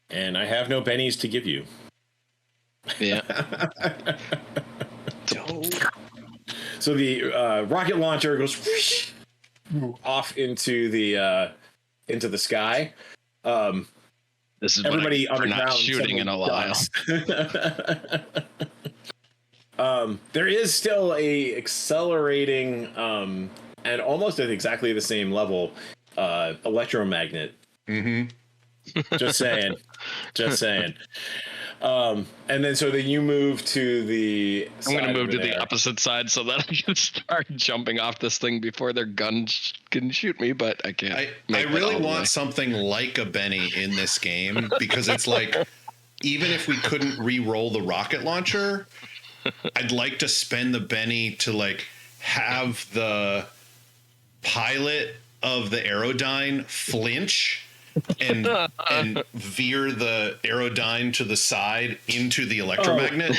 And I have no bennies to give you.
Yeah.
So the rocket launcher goes whoosh, off into the sky.
This is
Everybody on the
not
ground
shooting in a while.
There is still a accelerating and almost at exactly the same level electromagnet.
Mm-hmm.
Just saying. And then you move to the
I'm going to move to
there.
the opposite side so that I can start jumping off this thing before their guns can shoot me, but I can't.
I really want something like a Benny in this game, because it's like, even if we couldn't re-roll the rocket launcher, I'd like to spend the Benny to like have the pilot of the Aerodyne flinch and veer the Aerodyne to the side into the electromagnet.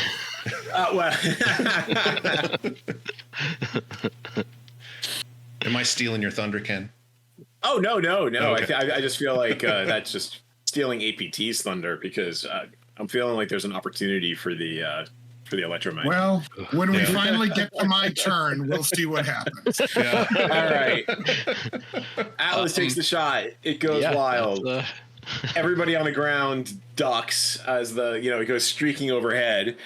Am I stealing your thunder, Ken?
Oh, no.
Okay.
I just feel like that's just stealing APT's thunder, because I'm feeling like there's an opportunity for the electromagnet.
Well, when we finally get to my turn, we'll see what happens.
Yeah.
All right. Atlas takes the shot. It goes wild. Everybody on the ground ducks as it goes streaking overhead.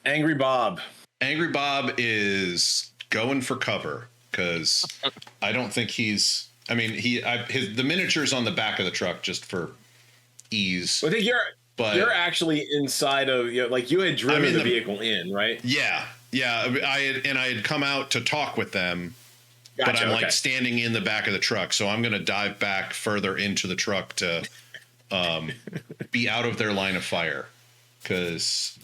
Angry Bob is going for cover, because I don't think he's. I mean, the miniature's on the back of the truck just for ease. I think you're actually inside of you had driven the vehicle in, right?
Yeah. I had come out to talk with them,
Gotcha,
but I'm
okay.
like standing in the back of the truck, so I'm going to dive back further into the truck to be out of their line of fire. Because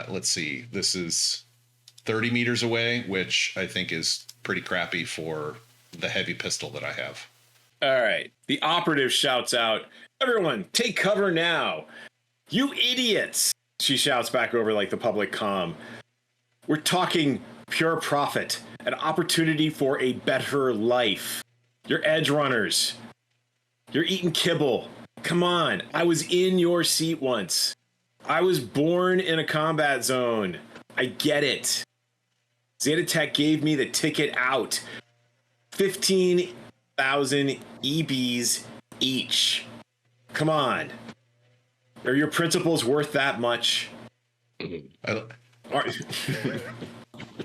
let's see, this is 30 meters away, which I think is pretty crappy for the heavy pistol that I have.
All right. The operative shouts out, "Everyone, take cover now. You idiots," she shouts back over like the public comm. "We're talking pure profit, an opportunity for a better life. You're edge runners. You're eating kibble. Come on. I was in your seat once. I was born in a combat zone. I get it. Zetatech gave me the ticket out. 15,000 EBs each. Come on. Are your principles worth that much?"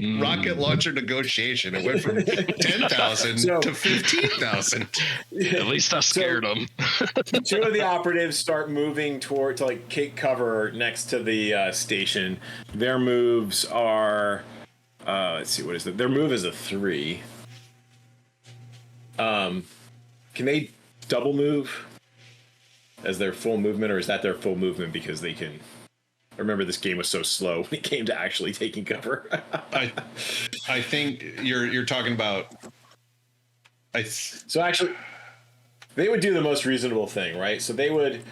Rocket launcher negotiation. It went from 10,000 to 15,000.
At least I scared them.
Two of the operatives start moving to like take cover next to the station. Their moves are, let's see, what is it? Their move is a 3. Can they double move as their full movement, or is that their full movement because they can? I remember this game was so slow when it came to actually taking cover.
I think you're talking about.
So actually, they would do the most reasonable thing, right? So they would. I'm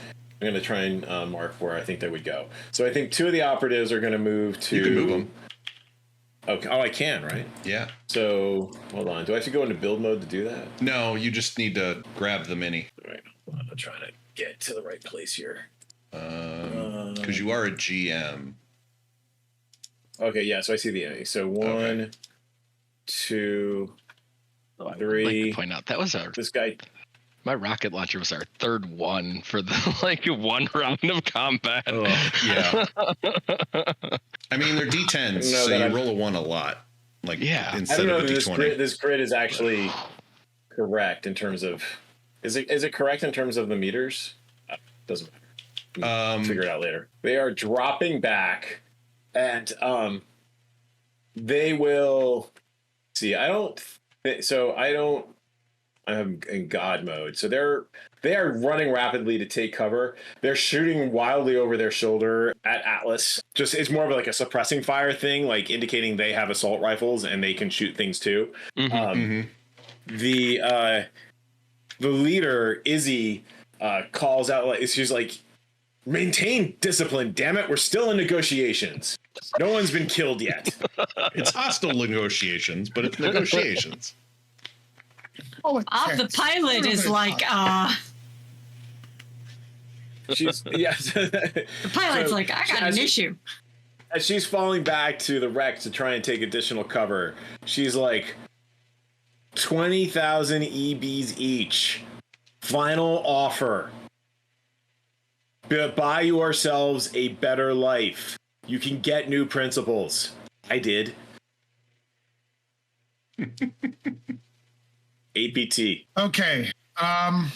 going to try and mark where I think they would go. So I think two of the operatives are going to move to.
You can move them.
Okay. Oh, I can, right?
Yeah.
So hold on. Do I have to go into build mode to do that?
No, you just need to grab the mini.
All right. Hold on, I'm trying to get to the right place here.
Because you are a GM.
Okay, yeah, so I see the enemy. So 1, 2, 3.
I'd like to point out that was
this guy.
My rocket launcher was our third one for the one round of combat.
Oh, yeah. I mean, they're D10s, so you roll a 1 a lot. Instead
I don't know
of a
if
D20.
this grid is actually correct in terms of. Is it correct in terms of the meters? Doesn't matter. Figure it out later. They are dropping back, and they will see. I'm in God mode. So they are running rapidly to take cover. They're shooting wildly over their shoulder at Atlas. Just it's more of like a suppressing fire thing, like indicating they have assault rifles and they can shoot things too. The leader Izzy calls out, like she's like, maintain discipline, damn it, we're still in negotiations. No one's been killed yet.
It's hostile negotiations, but it's negotiations.
The pilot is like,
She's
the pilot's like, I got an issue.
As she's falling back to the wreck to try and take additional cover, she's like, 20,000 EBs each. Final offer. Buy yourselves a better life. You can get new principles. I did. APT.
Okay. I'm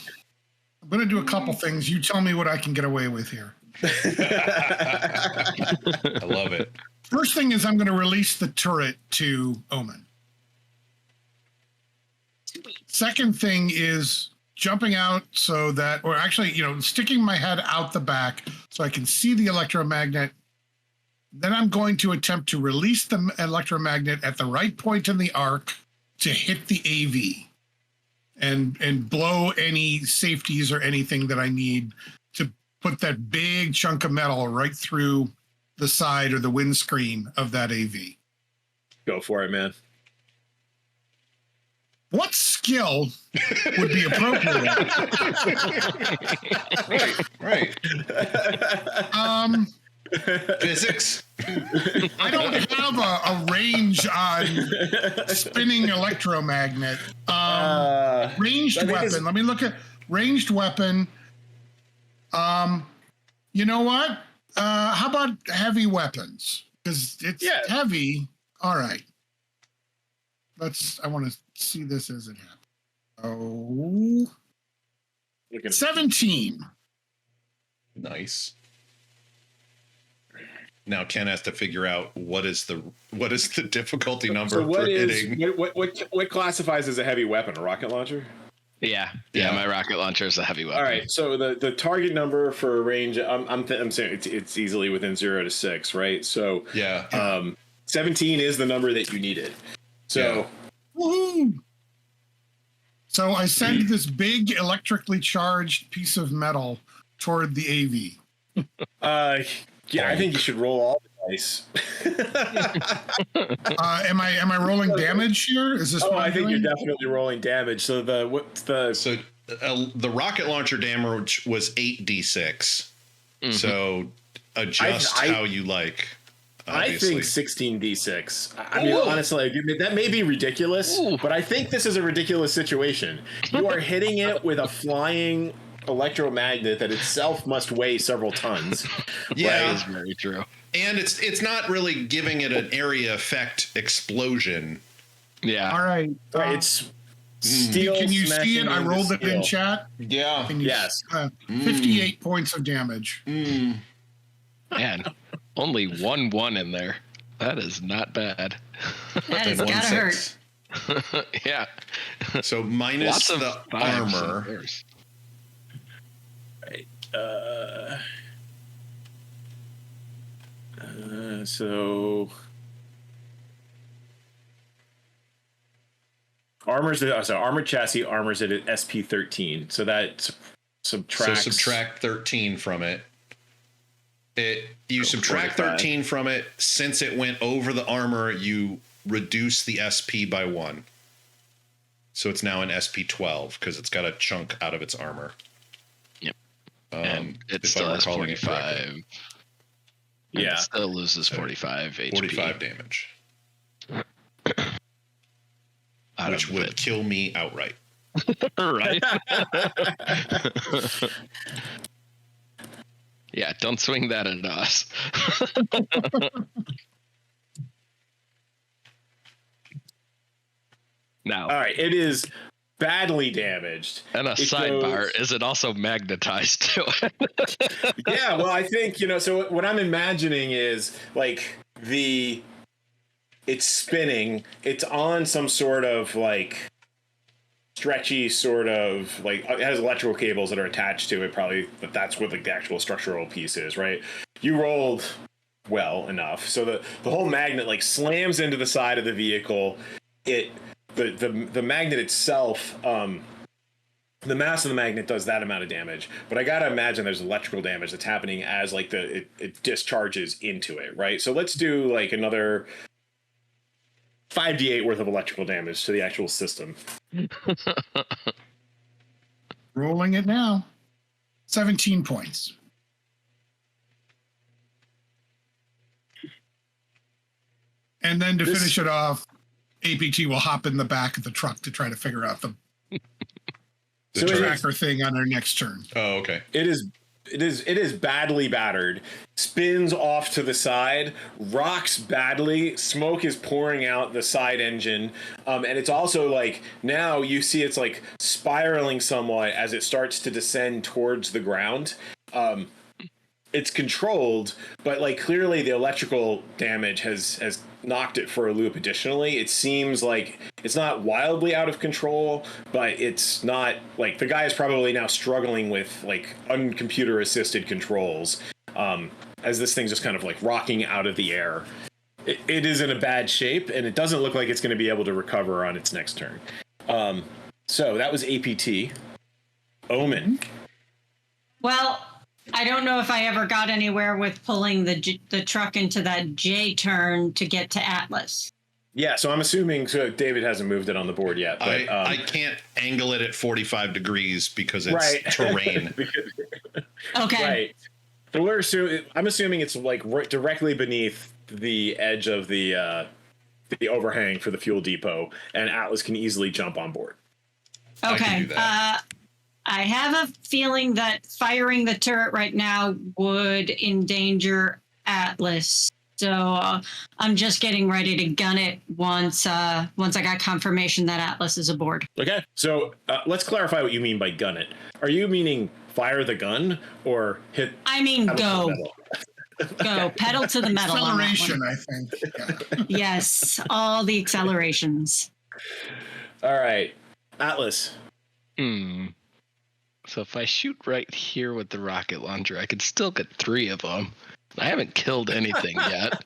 going to do a couple things. You tell me what I can get away with here.
I love it.
First thing is I'm going to release the turret to Omen. Second thing is jumping out so that, or actually, sticking my head out the back so I can see the electromagnet. Then I'm going to attempt to release the electromagnet at the right point in the arc to hit the AV and blow any safeties or anything that I need to put that big chunk of metal right through the side or the windscreen of that AV.
Go for it, man.
What skill would be appropriate?
Right. Physics.
I don't have a range on spinning electromagnet. Ranged weapon. Let me look at ranged weapon. You know what? How about heavy weapons? Because it's heavy. All right. I want to see this as it happens. 17.
Nice. Now Ken has to figure out what is the difficulty number for hitting.
What classifies as a heavy weapon? A rocket launcher?
Yeah. My rocket launcher is a heavy weapon.
All right. So the target number for range, I'm saying it's easily within 0 to 6, right? So 17 is the number that you needed. So,
woohoo! So I send this big electrically charged piece of metal toward the AV.
I think you should roll all the dice.
Am I rolling damage here? Is this?
I think you're definitely rolling damage. So the
rocket launcher damage was 8d6. So adjust how you like. Obviously.
I think 16d6. I mean, honestly, that may be ridiculous, but I think this is a ridiculous situation. You are hitting it with a flying electromagnet that itself must weigh several tons.
Yeah,
that is very true.
And it's not really giving it an area effect explosion.
Yeah.
All right.
It's steel.
Can you see it? I rolled it in chat.
Yeah.
Yes.
58 points of damage.
Man, only 1 in there. That is not bad.
That has gotta hurt.
Yeah.
So minus the armor.
Right. So armored chassis armors it at SP13. So that subtracts.
So subtract 13 from it. You subtract 13 from it. Since it went over the armor, you reduce the SP by 1. So it's now an SP12 because it's got a chunk out of its armor.
Yep. And it still has 45.
Yeah.
It still loses 45 HP.
45 damage. Which would kill me outright.
Right? Yeah, don't swing that at us. Now.
All right, it is badly damaged.
And a sidebar, is it also magnetized to it?
Yeah, well, I think, so what I'm imagining is like it's spinning, it's on some sort of like stretchy sort of like it has electrical cables that are attached to it. Probably that's what like the actual structural piece is, right? You rolled well enough, so the whole magnet like slams into the side of the vehicle. The magnet itself, the mass of the magnet does that amount of damage, but I gotta imagine there's electrical damage that's happening as like it discharges into it, right? So let's do like another 5d8 worth of electrical damage to the actual system.
Rolling it now. 17 points. And then to finish it off, APT will hop in the back of the truck to try to figure out the tracker thing on their next turn.
Oh, okay.
It is badly battered, spins off to the side, rocks badly, smoke is pouring out the side engine, and it's also like now you see it's like spiraling somewhat as it starts to descend towards the ground. It's controlled, but like clearly the electrical damage has knocked it for a loop additionally. It seems like it's not wildly out of control, but it's not like the guy is probably now struggling with like uncomputer assisted controls as this thing's just kind of like rocking out of the air. It is in a bad shape, and it doesn't look like it's going to be able to recover on its next turn. So that was APT. Omen.
Well, I don't know if I ever got anywhere with pulling the truck into that J turn to get to Atlas.
Yeah, so I'm assuming David hasn't moved it on the board yet. But,
I can't angle it at 45 degrees because it's terrain.
Okay.
Right. So I'm assuming it's like directly beneath the edge of the overhang for the fuel depot, and Atlas can easily jump on board.
Okay. I have a feeling that firing the turret right now would endanger Atlas. So I'm just getting ready to gun it once I got confirmation that Atlas is aboard.
Okay. So let's clarify what you mean by gun it. Are you meaning fire the gun or hit?
I mean, go. Go. Pedal to the metal.
Acceleration, I think. Yeah.
Yes. All the accelerations.
All right. Atlas.
So if I shoot right here with the rocket launcher, I could still get 3 of them. I haven't killed anything yet.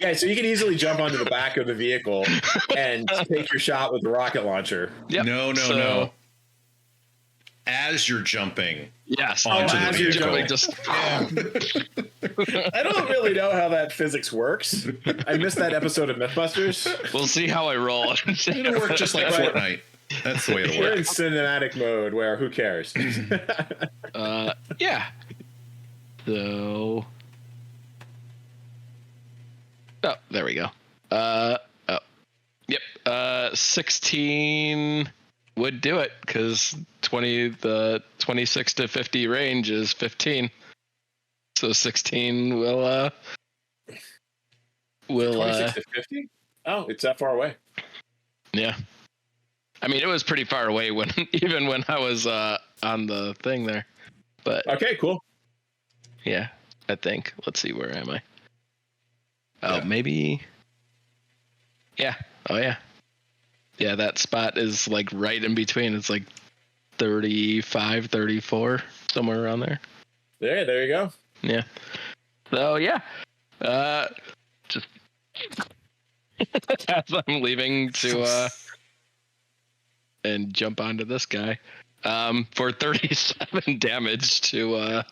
Yeah, so you can easily jump onto the back of the vehicle and take your shot with the rocket launcher.
Yep.
No. As you're jumping.
Yes.
Onto the vehicle.
I don't really know how that physics works. I missed that episode of Mythbusters.
We'll see how I roll.
It'll work just like Fortnite. That's the way it'll
We're
work.
in cinematic mode where who cares?
Yeah. So. Oh, there we go. Yep. 16 would do it because the 26 to 50 range is 15. So 16 will
26 to 50? Oh, it's that far away.
Yeah. I mean, it was pretty far away even when I was on the thing there. But
okay, cool.
Yeah, I think. Let's see, where am I? Oh, maybe. Yeah. Oh, yeah. Yeah, that spot is like right in between. It's like 35, 34, somewhere around there.
There you go.
Yeah. So yeah. Just as I'm leaving to and jump onto this guy for 37 damage to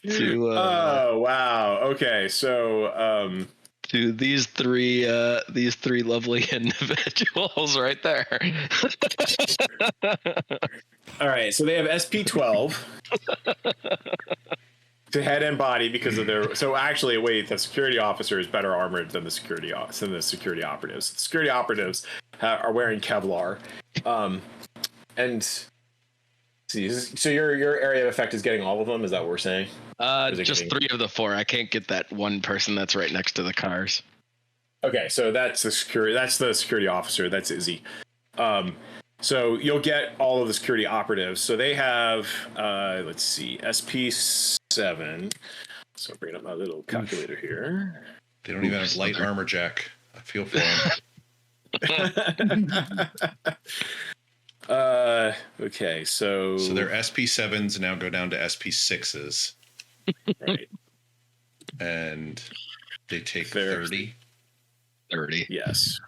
oh wow. Okay, so
to these three lovely individuals right there.
All right, so they have SP-12 to head and body because of their. So actually, wait, the security officer is better armored than the security operatives. The security operatives are wearing Kevlar, and see. So your area of effect is getting all of them. Is that what we're saying?
Just 3 of the 4. I can't get that one person that's right next to the cars.
Okay, so that's the security officer. That's Izzy. So you'll get all of the security operatives. So they have, let's see, SP7. So bring up my little calculator here.
They don't even have light armor jack. I feel for him.
Okay, so
their SP7s now go down to SP6s.
Right.
And they take
Fair.
30.
30.
Yes.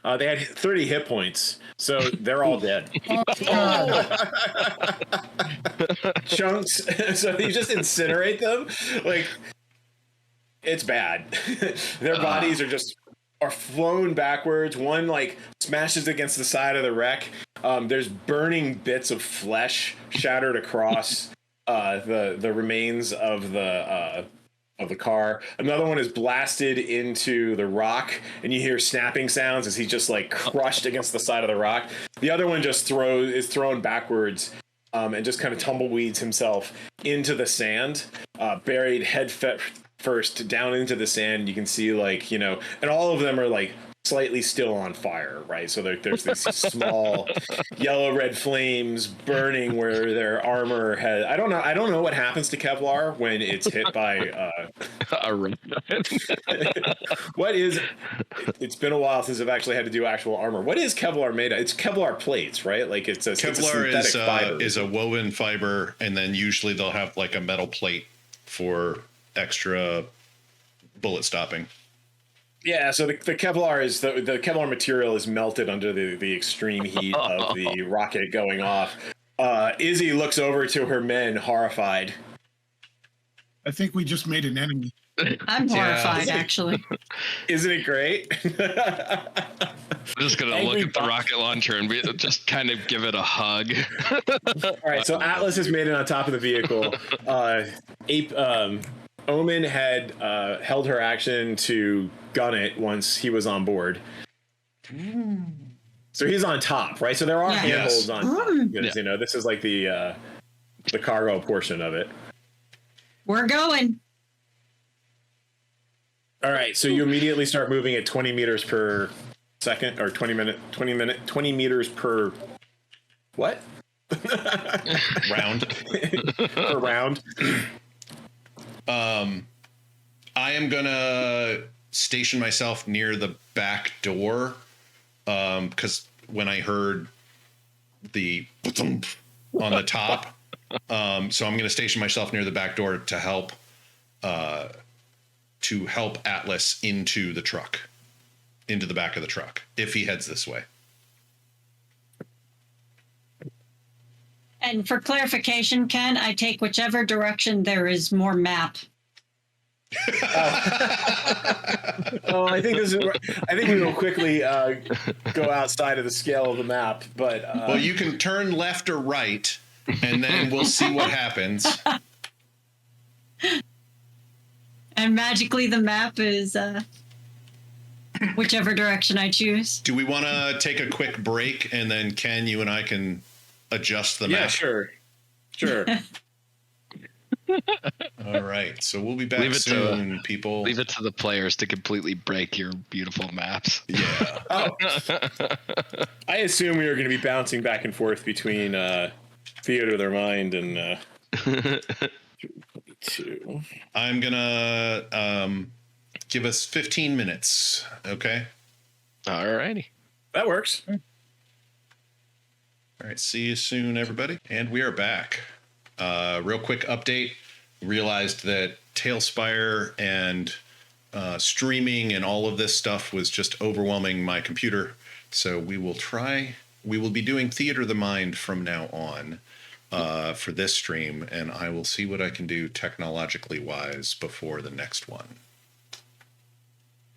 They had 30 hit points, so they're all dead.
Oh, God.
Chunks. So you just incinerate them. Like, it's bad. Their bodies are flown backwards. One like smashes against the side of the wreck. There's burning bits of flesh shattered across the remains of the car. Another one is blasted into the rock, and you hear snapping sounds as he's just like crushed against the side of the rock. The other one just is thrown backwards and just kind of tumbleweeds himself into the sand, buried head first down into the sand. You can see and all of them are like slightly still on fire, right? So there's these small yellow red flames burning where their armor has. I don't know what happens to Kevlar when it's hit by it's been a while since I've actually had to do actual armor. What is Kevlar made of? It's Kevlar plates, right? Like it's a synthetic fiber.
Is a woven fiber, and then usually they'll have like a metal plate for extra bullet stopping.
Yeah, so the Kevlar is the Kevlar material is melted under the extreme heat of the rocket going off. Izzy looks over to her men, horrified.
I think we just made an enemy.
I'm horrified, actually.
Isn't it great?
I'm just gonna look at the rocket launcher and just kind of give it a hug.
All right, so Atlas has made it on top of the vehicle. Omen had held her action to gun it once he was on board. So he's on top, right? So there are handholds on top. Because, this is like the cargo portion of it.
We're going.
All right, so you immediately start moving at 20 meters per second, or 20 meters per what?
Round.
Per round.
I am gonna station myself near the back door, because when I heard the on the top, so I'm gonna station myself near the back door to help Atlas into the truck, into the back of the truck, if he heads this way.
And for clarification, Ken, I take whichever direction there is more map.
I think we will quickly go outside of the scale of the map, but
well, you can turn left or right, and then we'll see what happens.
And magically, the map is whichever direction I choose.
Do we want to take a quick break, and then Ken, you and I can adjust the map?
Yeah, sure.
All right, so we'll be back soon, people.
Leave it to the players to completely break your beautiful maps.
Yeah.
I assume we were going to be bouncing back and forth between Theater of Their Mind and 2.
I'm gonna give us 15 minutes. Okay.
All righty.
That works.
All right. See you soon, everybody. And we are back. Real quick update. Realized that Tailspire and streaming and all of this stuff was just overwhelming my computer. So we will be doing Theater of the Mind from now on for this stream, and I will see what I can do technologically wise before the next one.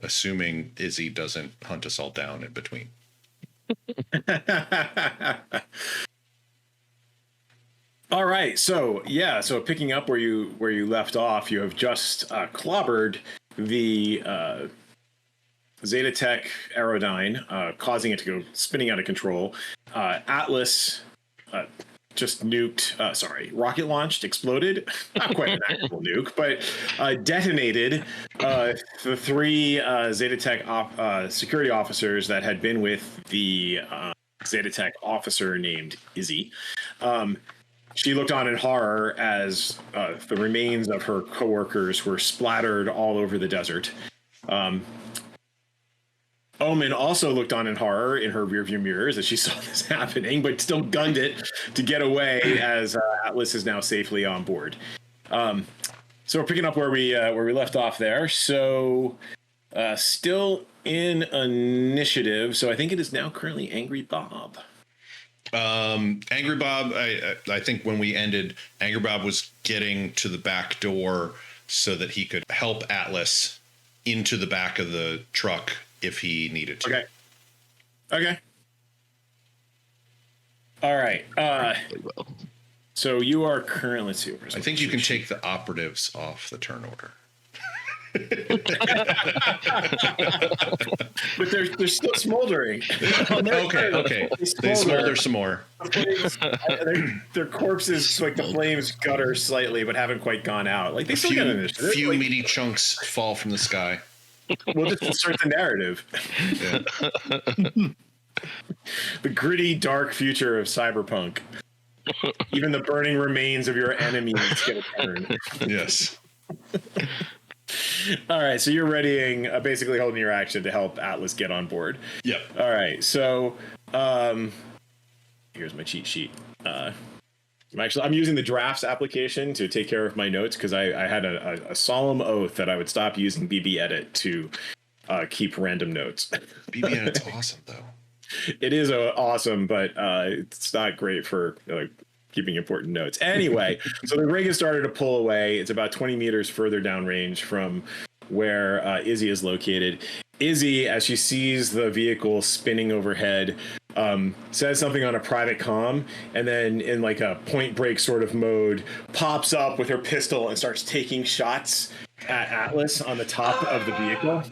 Assuming Izzy doesn't hunt us all down in between.
All right, so picking up where you left off, you have just clobbered the Zetatech Aerodyne, causing it to go spinning out of control. Atlas just rocket launched, exploded, not quite an actual nuke, but detonated the 3 Zetatech security officers that had been with the Zetatech officer named Izzy. She looked on in horror as the remains of her coworkers were splattered all over the desert. Omen also looked on in horror in her rearview mirrors as she saw this happening, but still gunned it to get away as Atlas is now safely on board. So we're picking up where we left off there. So still in initiative. So I think it is now currently Angry Bob.
Angry Bob, I think when we ended, Angry Bob was getting to the back door so that he could help Atlas into the back of the truck if he needed to.
Okay. All right. So you are currently, let's see.
I think you can take the operatives off the turn order.
But they're still smoldering.
Okay. They smolder some more.
Their corpses, like the flames, gutter slightly, but haven't quite gone out. Like they still got initiative.
Few meaty chunks fall from the sky.
We'll just insert the narrative. Yeah. The gritty, dark future of Cyberpunk. Even the burning remains of your enemies get a turn.
Yes.
All right, so you're readying, basically holding your action to help Atlas get on board.
Yep.
All right, so here's my cheat sheet. I'm using the drafts application to take care of my notes because I had a solemn oath that I would stop using BB Edit to keep random notes.
BB Edit's awesome, though.
It is awesome, but it's not great for keeping important notes. Anyway, so the rig has started to pull away. It's about 20 meters further downrange from where Izzy is located. Izzy, as she sees the vehicle spinning overhead, says something on a private comm, and then in like a point break sort of mode, pops up with her pistol and starts taking shots at Atlas on the top of the vehicle.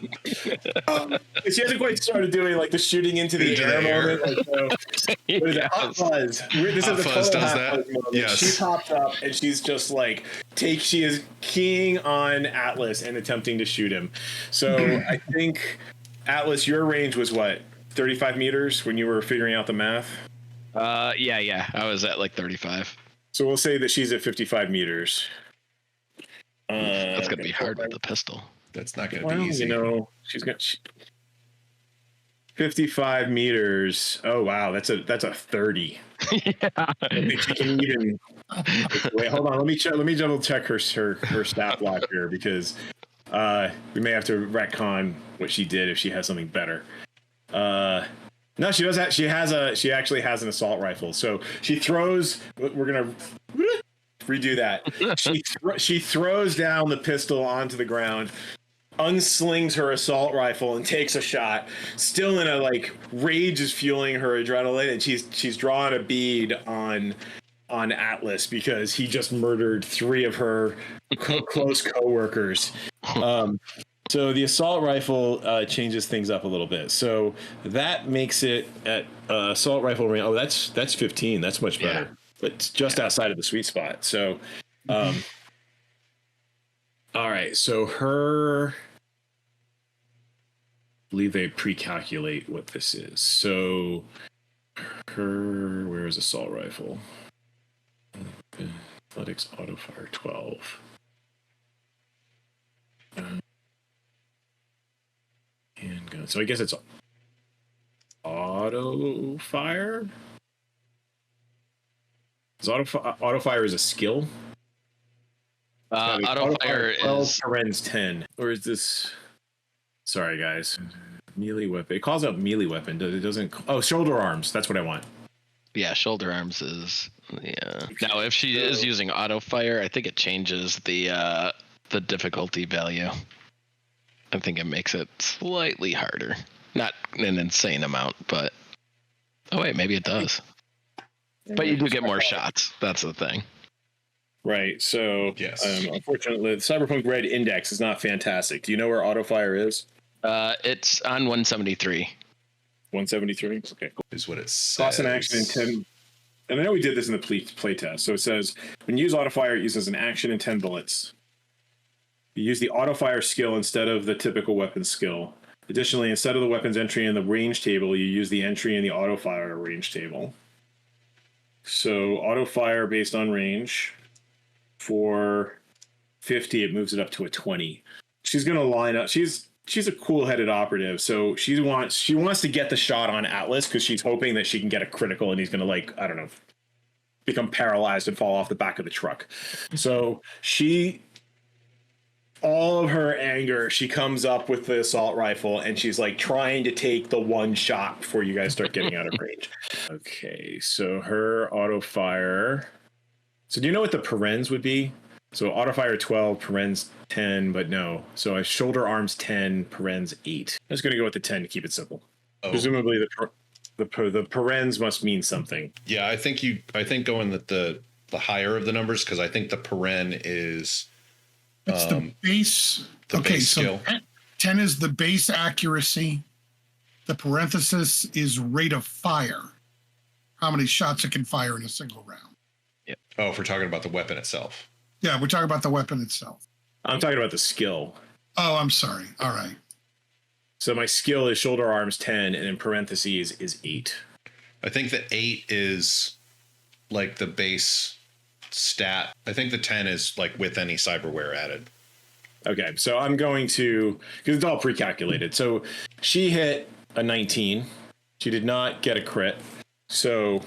She hasn't quite started doing like the shooting into the air moment. Like, what is it? Hot Fuzz. This is the
Fuzz
total
does
Hot
that.
Fuzz moment.
Yes.
She pops up and she's just like she is keying on Atlas and attempting to shoot him. So I think Atlas, your range was what? 35 meters when you were figuring out the math?
Yeah. I was at like 35.
So we'll say that she's at 55 meters.
That's going to be hard with the pistol.
That's not going to be easy.
She's got 55 meters. Oh, wow. That's a 30.
Yeah.
I think she can even... Wait, hold on. Let me double check her stat block here because we may have to retcon what she did if she has something better. No, she does. She actually has an assault rifle. So she throws. We're gonna redo that. She throws down the pistol onto the ground, unslings her assault rifle, and takes a shot. Still in a rage is fueling her adrenaline, and she's drawing a bead on Atlas because he just murdered 3 of her close coworkers. So the assault rifle changes things up a little bit. So that makes it at assault rifle range. Oh, that's 15. That's much better. Yeah. It's just outside of the sweet spot. So, all right. So I believe they pre-calculate what this is. So where is assault rifle? Athletics auto fire 12. Handgun. So I guess it's auto fire. Auto fire is a skill.
Auto fire is
Ren's 10. Or is this? Sorry, guys. Melee weapon. It calls out melee weapon. It doesn't. Oh, shoulder arms. That's what I want.
Yeah, shoulder arms is. Yeah. Now, if she is using auto fire, I think it changes the difficulty value. I think it makes it slightly harder. Not an insane amount, but... Oh, wait, maybe it does. But you do get more shots. That's the thing.
Right, so...
Yes.
Unfortunately, the Cyberpunk Red Index is not fantastic. Do you know where auto-fire is?
It's on 173.
173? Okay, cool.
Is what it says.
Cost an action in 10... And I know we did this in the playtest. So it says, when you use auto-fire, it uses an action and 10 bullets. You use the auto-fire skill instead of the typical weapon skill. Additionally, instead of the weapons entry in the range table, you use the entry in the auto-fire range table. So auto-fire based on range. For 50, it moves it up to a 20. She's going to line up. She's a cool-headed operative, so she wants to get the shot on Atlas because she's hoping that she can get a critical and he's gonna, like, I don't know, become paralyzed and fall off the back of the truck. So all of her anger, she comes up with the assault rifle and she's like trying to take the one shot before you guys start getting out of range. Okay, so her auto fire. So do you know what the parens would be? So auto fire 12, parens 10, but no. So I shoulder arms 10, parens 8. I'm just gonna go with the 10 to keep it simple. Oh. Presumably the parens must mean something.
Yeah, I think going the higher of the numbers, because I think the paren is
it's the base.
Base skill.
10 is the base accuracy. The parenthesis is rate of fire. How many shots it can fire in a single round.
Yeah. Oh, if we're talking about the weapon itself.
Yeah, we're talking about the weapon itself.
I'm talking about the skill.
Oh, I'm sorry. All right.
So my skill is shoulder arms 10, and in parentheses is 8.
I think the 8 is like the base stat. I think the 10 is like with any cyberware added.
Okay, so I'm going to, because it's all pre-calculated. So she hit a 19. She did not get a crit. So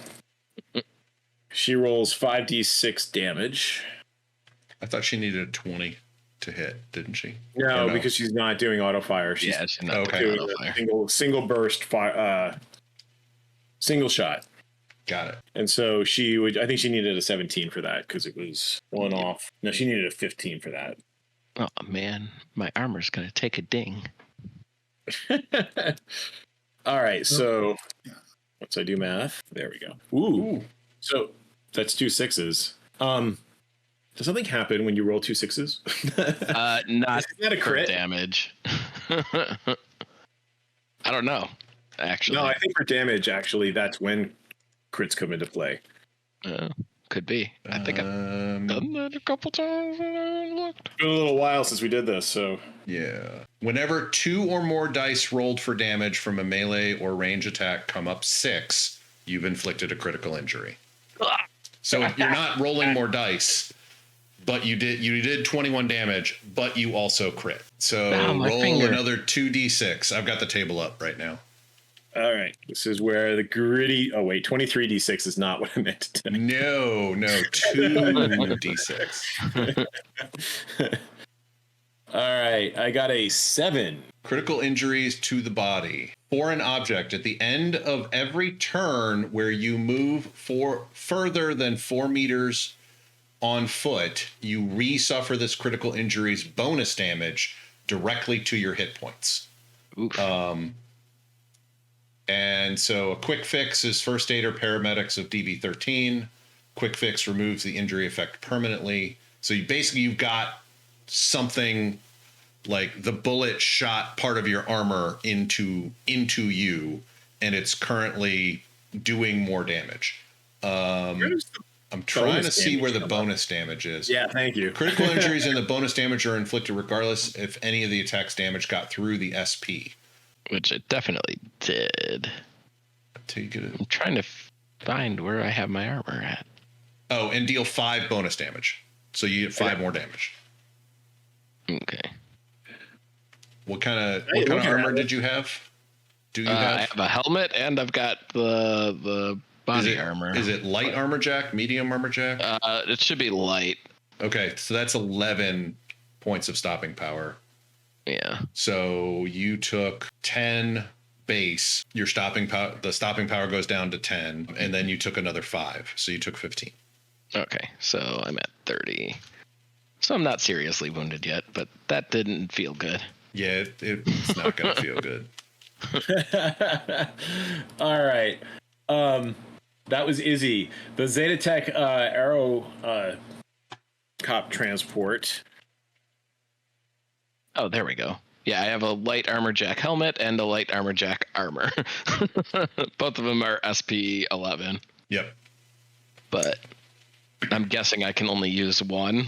she rolls 5d6 damage.
I thought she needed a 20 to hit, didn't she?
No, because she's not doing auto fire. She's
not
doing a single burst fire, single shot.
Got it.
And so I think she needed a 17 for that because it was one off. No, she needed a 15 for that.
Oh man, my armor's gonna take a ding.
All right, so once I do math, there we go. Ooh. So that's 2 6s. Does something happen when you roll 2 6s?
Not
that a crit
damage. I don't know. Actually,
no. I think for damage, actually, that's when crits come into play.
Could be. I think I've done that a couple times and I looked.
It's been a little while since we did this, so
yeah. Whenever 2 or more dice rolled for damage from a melee or range attack come up 6, you've inflicted a critical injury. So you're not rolling more dice, but you did 21 damage, but you also crit. So roll another 2d6. I've got the table up right now.
All right. This is where the gritty... Oh, wait. 23d6 is not what I meant to do.
No. 2d6.
All right. I got a 7.
Critical injuries to the body. For an object, at the end of every turn where you move further than 4 meters on foot, you re-suffer this critical injuries bonus damage directly to your hit points.
Oof.
And so a quick fix is first aid or paramedics of DB13. Quick fix removes the injury effect permanently. So you've got something like the bullet shot part of your armor into you, and it's currently doing more damage. I'm trying to see where the bonus damage is.
Yeah, thank you.
Critical injuries and the bonus damage are inflicted regardless if any of the attack's damage got through the SP.
Which it definitely did. I'm trying to find where I have my armor at.
Oh, and deal 5 bonus damage. So you get 5 more damage.
Okay.
What kind of armor did you have? I
have a helmet and I've got the body armor.
Is it light armor jack, medium armor jack?
It should be light.
Okay, so that's 11 points of stopping power.
Yeah.
So you took 10 base. Your the stopping power goes down to 10, and then you took another 5. So you took 15.
Okay, so I'm at 30. So I'm not seriously wounded yet, but that didn't feel good.
Yeah, it's not going to feel good.
All right. That was Izzy. The Zetatech Aerocop transport.
Oh, there we go. Yeah, I have a light armor jack helmet and a light armor jack armor. Both of them are SP 11.
Yep.
But I'm guessing I can only use one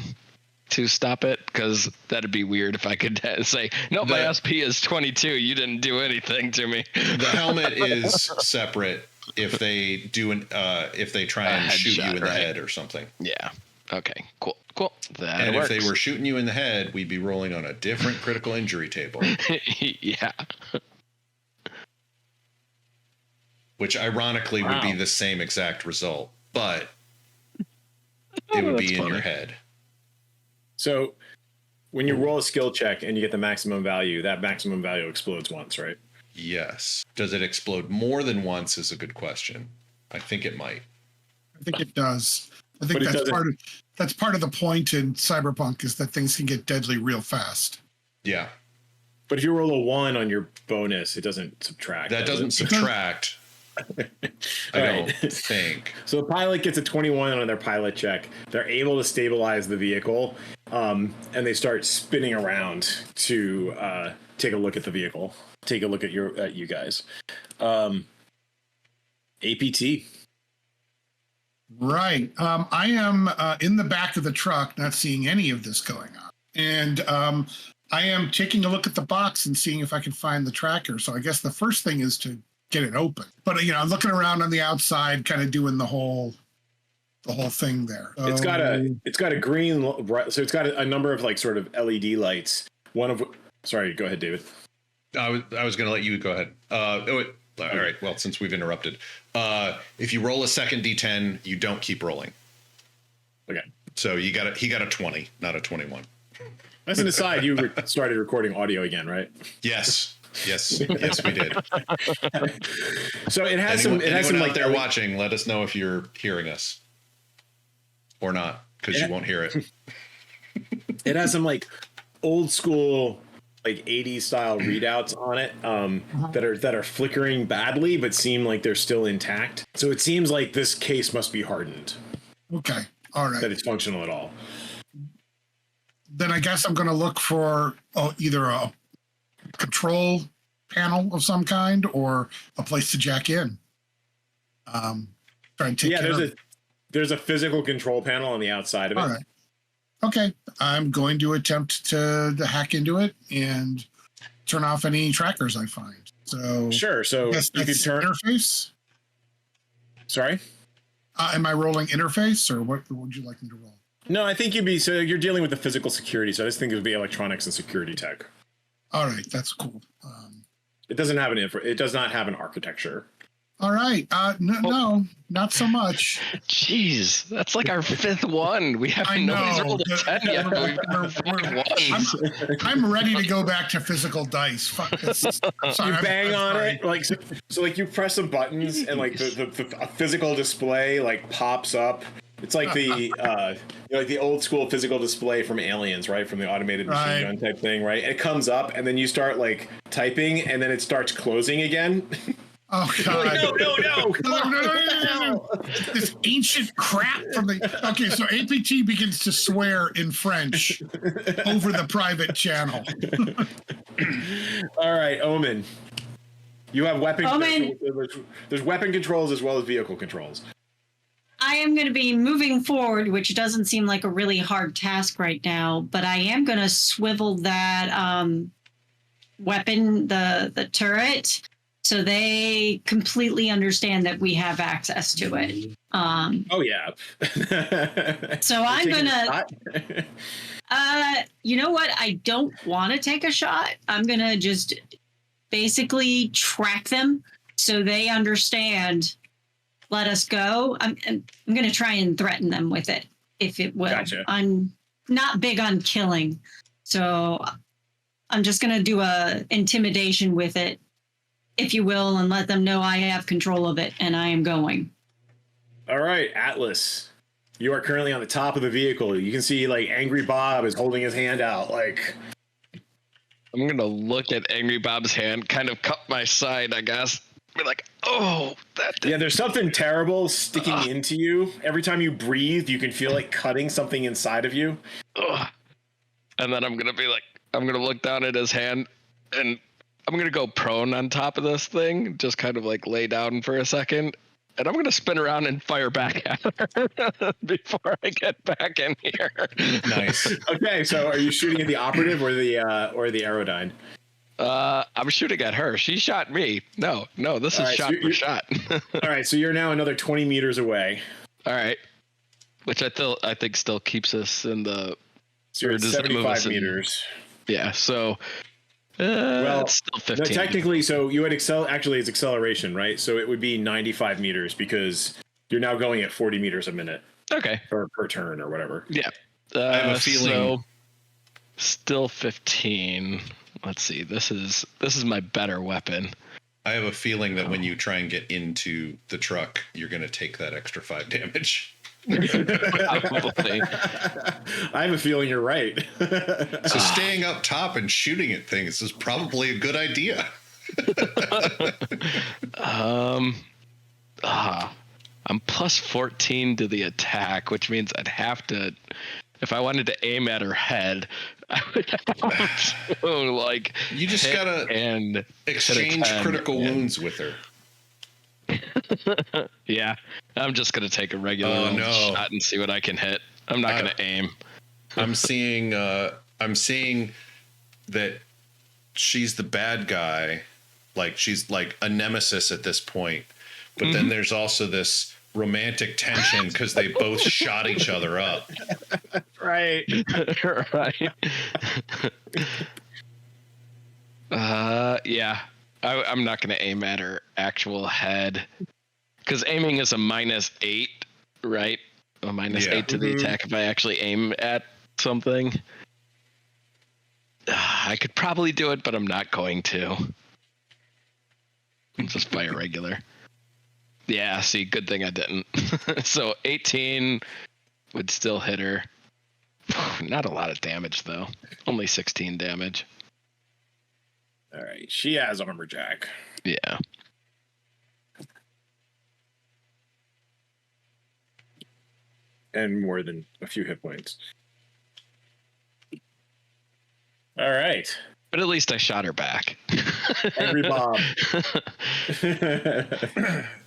to stop it, because that'd be weird if I could say, no, my SP is 22. You didn't do anything to me.
The helmet is separate if they try and shoot you in the head or something.
Yeah. Okay, cool. That
And
works.
if they were shooting you in the head, we'd be rolling on a different critical injury table.
Yeah.
Which ironically would be the same exact result, but it would be in your head.
So when you roll a skill check and you get the maximum value, that maximum value explodes once, right?
Yes. Does it explode more than once is a good question. I think it might.
I think it does. I think that's part of the point in Cyberpunk is that things can get deadly real fast.
Yeah.
But if you roll a 1 on your bonus, it doesn't subtract.
That doesn't subtract. I don't think.
So the pilot gets a 21 on their pilot check. They're able to stabilize the vehicle, and they start spinning around to take a look at the vehicle. Take a look at you guys. APT.
Right. I am in the back of the truck, not seeing any of this going on. And I am taking a look at the box and seeing if I can find the tracker. So I guess the first thing is to get it open. But, I'm looking around on the outside, kind of doing the whole thing there.
It's got a green, so it's got a number of like sort of LED lights. Sorry, go ahead, David.
I was going to let you go ahead. All right. Well, since we've interrupted, if you roll a second D10, you don't keep rolling.
Okay.
So he got a 20, not a 21.
As an aside, you started recording audio again, right?
Yes, we did.
So it has some
like there watching. Let us know if you're hearing us or not, because you won't hear it.
It has some like old school, like 80s style readouts on it that are flickering badly, but seem like they're still intact. So it seems like this case must be hardened.
Okay. All right.
That it's functional at all.
Then I guess I'm going to look for either a control panel of some kind or a place to jack in. Try and take
there's a physical control panel on the outside of it.
All right. Okay. I'm going to attempt to hack into it and turn off any trackers I find. So
sure. So
you could turn interface.
Sorry.
Am I rolling interface or what would you like me to roll?
No, I think you're dealing with the physical security. So I just think it would be electronics and security tech.
All right, that's cool.
It doesn't have it does not have an architecture.
All right. No, not so much.
Jeez, that's like our 5th one. We haven't nobody's rolled a 10 yet.
I'm ready to go back to physical dice. Fuck this. Sorry,
you bang on it, like so like you press some buttons and like the physical display like pops up. It's like the old school physical display from Aliens, right? From the automated machine gun type thing, right? It comes up and then you start like typing and then it starts closing again.
Oh God!
No!
This ancient crap from the. Okay, so APT begins to swear in French over the private channel.
All right, Omen. You have weapon. There's weapon controls as well as vehicle controls.
I am going to be moving forward, which doesn't seem like a really hard task right now, but I am going to swivel that weapon, the turret, so they completely understand that we have access to it.
Oh yeah.
So I'm going to, you know what? I don't want to take a shot. I'm going to just basically track them so they understand. Let us go. I'm going to try and threaten them with it, if it will.
Gotcha.
I'm not big on killing, so I'm just going to do a intimidation with it, if you will, and let them know I have control of it and I am going.
All right, Atlas. You are currently on the top of the vehicle. You can see like Angry Bob is holding his hand out. Like,
I'm going to look at Angry Bob's hand, kind of cup my side, I guess. Be like, oh, that.
Yeah, there's something terrible sticking into you. Every time you breathe, you can feel like cutting something inside of you.
And then I'm gonna look down at his hand, and I'm gonna go prone on top of this thing, just kind of like lay down for a second, and I'm gonna spin around and fire back at her before I get back in here.
Nice.
Okay, so are you shooting at the operative or the Aerodyne?
I'm shooting at her. She shot me. No, this is shot for shot.
All right, so you're now another 20 meters away.
All right. which I think still keeps us in the.
So you're at 75 meters.
Yeah, so
well,
it's still 15.
No, technically, so you would actually it's acceleration, right? So it would be 95 meters because you're now going at 40 meters a minute.
Okay.
Per turn or whatever.
Yeah.
I have a feeling.
So still 15. Let's see. This is my better weapon.
I have a feeling that when you try and get into the truck, you're going to take that extra 5 damage.
Probably.
I have a feeling you're right.
So staying up top and shooting at things is probably a good idea.
I'm plus 14 to the attack, which means I'd have to, if I wanted to aim at her head, I would have to, like,
you just gotta
and
exchange critical wounds with her.
Yeah, I'm just gonna take a regular shot and see what I can hit. I'm not gonna aim.
I'm seeing that she's the bad guy, like she's like a nemesis at this point. But then there's also this romantic tension because they both shot each other up.
Right.
Right. Yeah. I'm not going to aim at her actual head because aiming is a -8, right? A -8 to the attack if I actually aim at something. I could probably do it, but I'm not going to. I'm just fire regular. Yeah, see, good thing I didn't. So 18 would still hit her. Not a lot of damage, though. Only 16 damage.
All right. She has armor jack.
Yeah.
And more than a few hit points. All right.
But at least I shot her back.
Angry Bob.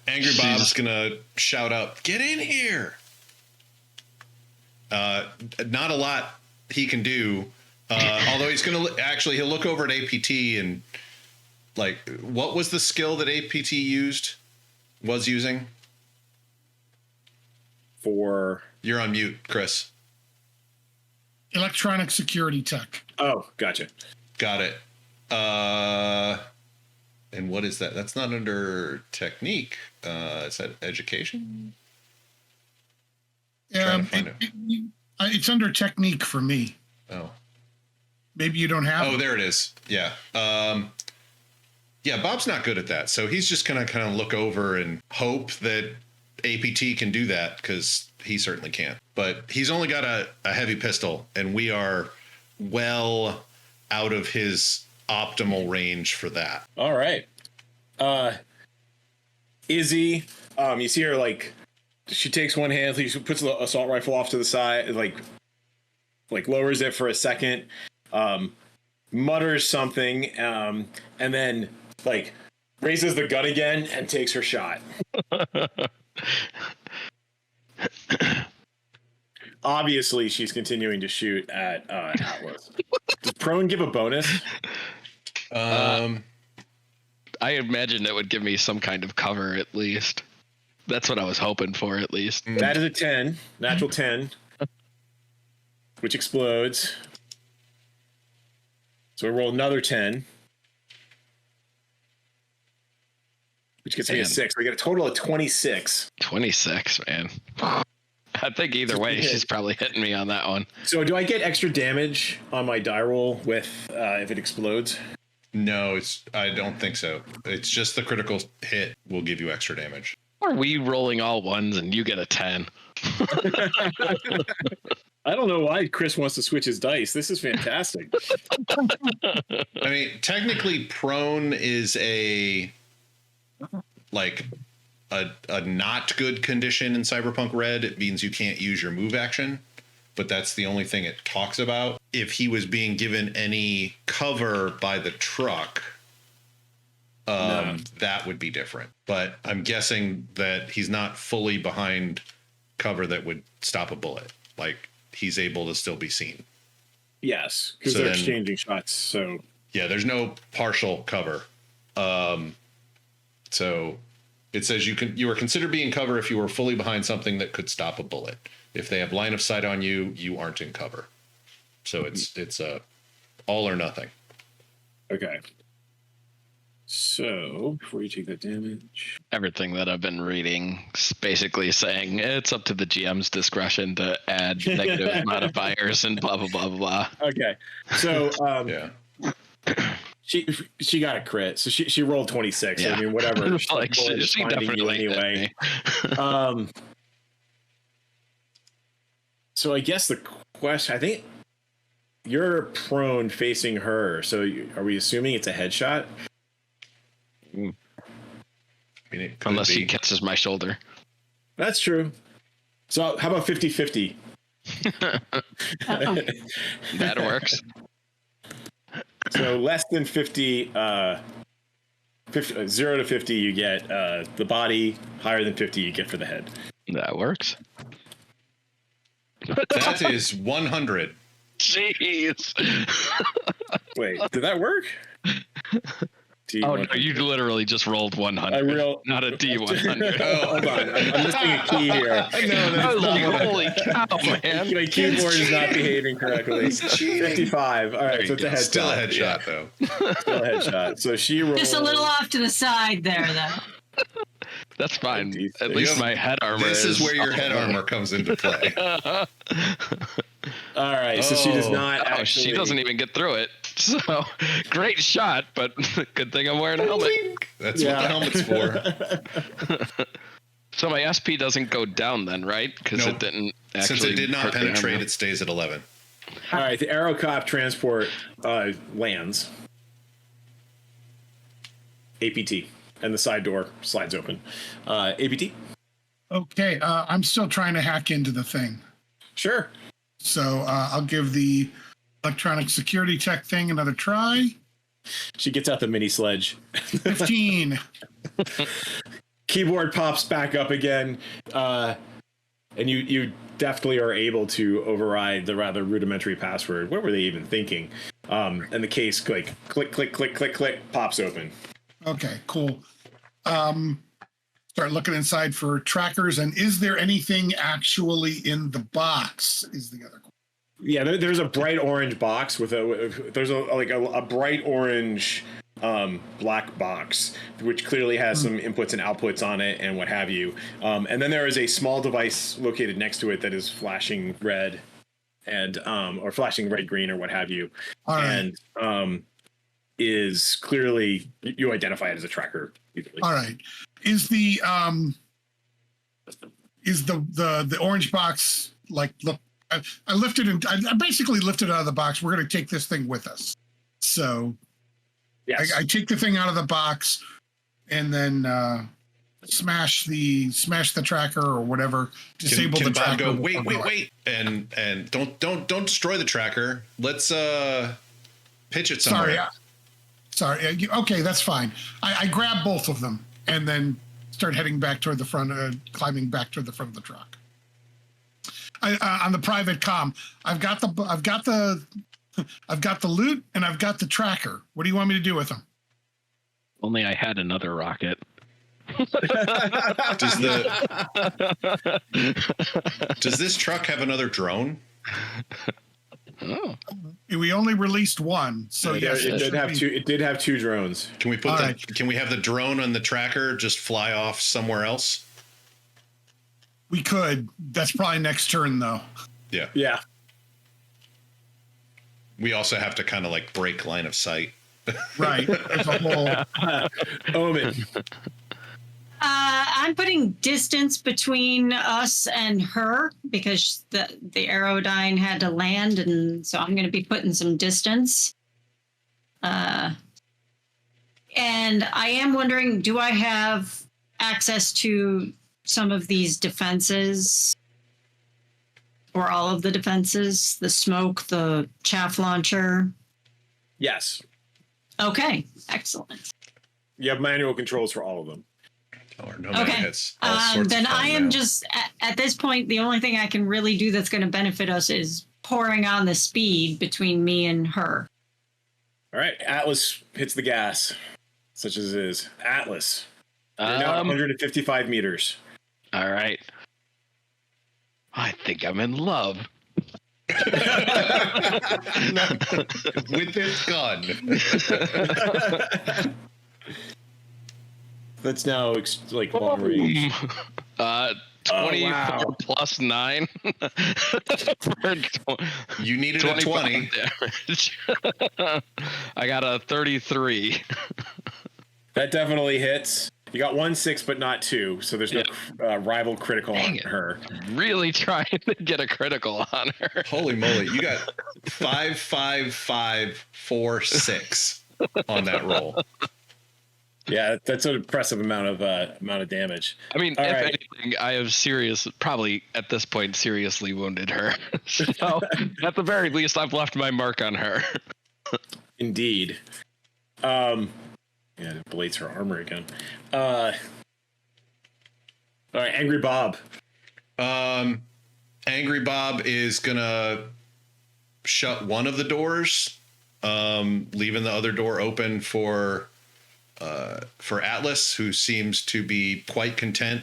Angry Bob's gonna shout out, "Get in here!" Not a lot he can do. Although he's gonna he'll look over at APT and like, what was the skill that APT was using? You're on mute, Chris.
Electronic security tech.
Oh, gotcha.
Got it. And what is that? That's not under technique. Is that education?
It's under technique for me.
Oh.
Maybe you don't have
it. There it is. Yeah. Yeah, Bob's not good at that. So he's just going to kind of look over and hope that APT can do that because he certainly can't. But he's only got a heavy pistol, and we are well out of his optimal range for that.
All right. Izzy, you see her like she takes one hand, she puts the assault rifle off to the side, like lowers it for a second, mutters something, and then like raises the gun again and takes her shot. Obviously, she's continuing to shoot at Atlas. Does prone give a bonus?
I imagine it would give me some kind of cover at least. That's what I was hoping for at least.
That is a 10, natural 10, which explodes. So we roll another 10, which gets me a 6. We get a total of 26.
26, man. I think either way, she's probably hitting me on that one.
So do I get extra damage on my die roll with if it explodes?
No, I don't think so. It's just the critical hit will give you extra damage.
Are we rolling all ones and you get a 10?
I don't know why Chris wants to switch his dice. This is fantastic.
I mean, technically prone is a not good condition in Cyberpunk Red. It means you can't use your move action, but that's the only thing it talks about. If he was being given any cover by the truck, that would be different. But I'm guessing that he's not fully behind cover that would stop a bullet. Like, he's able to still be seen.
Yes, because they're exchanging shots. So
yeah, there's no partial cover. So It says you are considered being cover if you are fully behind something that could stop a bullet. If they have line of sight on you, you aren't in cover. So it's all or nothing.
Okay. So before you take that damage,
Everything that I've been reading is basically saying it's up to the GM's discretion to add negative modifiers and blah blah blah blah blah.
okay. So
Yeah.
she got a crit, so she rolled 26.
Yeah.
I mean, whatever.
Like, she definitely hit
anyway.
me.
So I guess the question, I think you're prone facing her. So are we assuming it's a headshot?
I mean, it could
Unless
be.
he catches my shoulder.
That's true. So how about 50-50?
That works.
So less than 50, 0 to 50, you get the body. Higher than 50, you get for the head.
That works.
That is 100.
Jeez.
Wait, did that work?
Oh, no, you literally just rolled 100. Not a D100.
Oh, hold on. I'm missing a key here.
I was like, holy cow, man.
My keyboard is not behaving correctly. 55. All right, so it's a headshot.
Still a headshot, though.
Still a headshot. So she rolled.
Just a little off to the side there, though.
That's fine. At least my head armor
This is where your head armor comes into play.
All right, so she does not
Oh,
actually.
she doesn't even get through it. So, great shot, but good thing I'm wearing a helmet.
That's what the helmet's for.
So my SP doesn't go down then, right? Because
Nope.
it didn't actually.
Since it did not
hurt the
penetrate,
armor.
it stays at 11.
All right, the Aerocop transport lands. APT, and the side door slides open. APT?
Okay, I'm still trying to hack into the thing.
Sure.
So I'll give the electronic security tech thing another try.
She gets out the mini sledge.
15.
Keyboard pops back up again, and you definitely are able to override the rather rudimentary password. What were they even thinking? And the case, click, click, click, click, click, click, pops open.
Okay, cool. Start looking inside for trackers. And is there anything actually in the box? Is the other question.
Yeah, there's a bright orange box with a bright orange black box, which clearly has some inputs and outputs on it and what have you. And then there is a small device located next to it that is flashing red and or flashing red, green, or what have you.
All right.
And is clearly, you identify it as a tracker. Easily.
All right. Is the orange box like, look, I lifted and I basically lifted it out of the box. We're going to take this thing with us. So
Yes.
I take the thing out of the box and then smash the tracker or whatever. Disable
Can
the
Bob
tracker.
go, wait, and don't destroy the tracker. Let's pitch it somewhere.
Sorry. Okay, that's fine. I grab both of them and then start heading back toward the front, climbing back toward the front of the truck. On the private comm, I've got the loot and I've got the tracker. What do you want me to do with them?
Only I had another rocket.
Does this truck have another drone?
Oh.
We only released one, so yes,
it did have two. It did have two drones.
Can we Can we have the drone on the tracker just fly off somewhere else?
we could. That's probably next turn, though.
Yeah.
Yeah.
We also have to kind of like break line of sight.
Right. There's a whole.
Omen.
I'm putting distance between us and her because the Aerodyne had to land, and so I'm going to be putting some distance. And I am wondering, do I have access to some of these defenses? Or all of the defenses? The smoke, the chaff launcher?
Yes.
Okay, excellent.
You have manual controls for all of them.
Or no
Okay.
hits. All sorts
Then
of fun
I am
now.
just, at this point, the only thing I can really do that's going to benefit us is pouring on the speed between me and her.
All right. Atlas hits the gas, such as it is. Atlas, You're now at 155 meters.
All right. I think I'm in love.
With this gun.
That's now like long range.
24 plus 9.
You needed a 20.
Damage. I got a 33.
That definitely hits. You got 1 6, but not 2, so there's no rival critical on her.
Really trying to get a critical on her.
Holy moly! You got 5, 5, 5, 4, 6 on that roll.
Yeah, that's an impressive amount of damage.
I mean, anything, I have probably at this point seriously wounded her. So at the very least, I've left my mark on her.
Indeed. Yeah, it blades her armor again. All right, Angry Bob.
Angry Bob is gonna shut one of the doors, leaving the other door open for Atlas, who seems to be quite content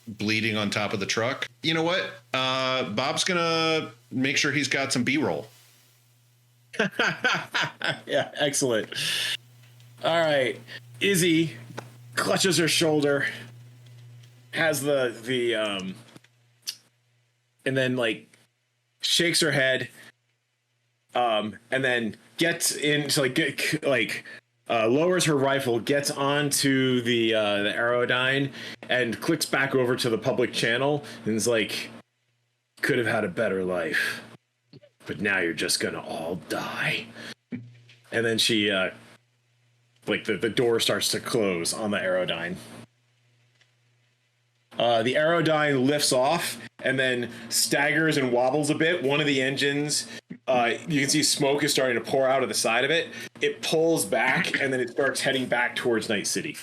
bleeding on top of the truck. You know what? Bob's gonna make sure he's got some B-roll.
Yeah, excellent. All right, Izzy clutches her shoulder, has the and then like shakes her head, and then gets into lowers her rifle, gets onto the Aerodyne, and clicks back over to the public channel, and is like, "Could have had a better life, but now you're just gonna all die." And then she the door starts to close on the Aerodyne. The Aerodyne lifts off and then staggers and wobbles a bit. One of the engines, you can see smoke is starting to pour out of the side of it. It pulls back and then it starts heading back towards Night City.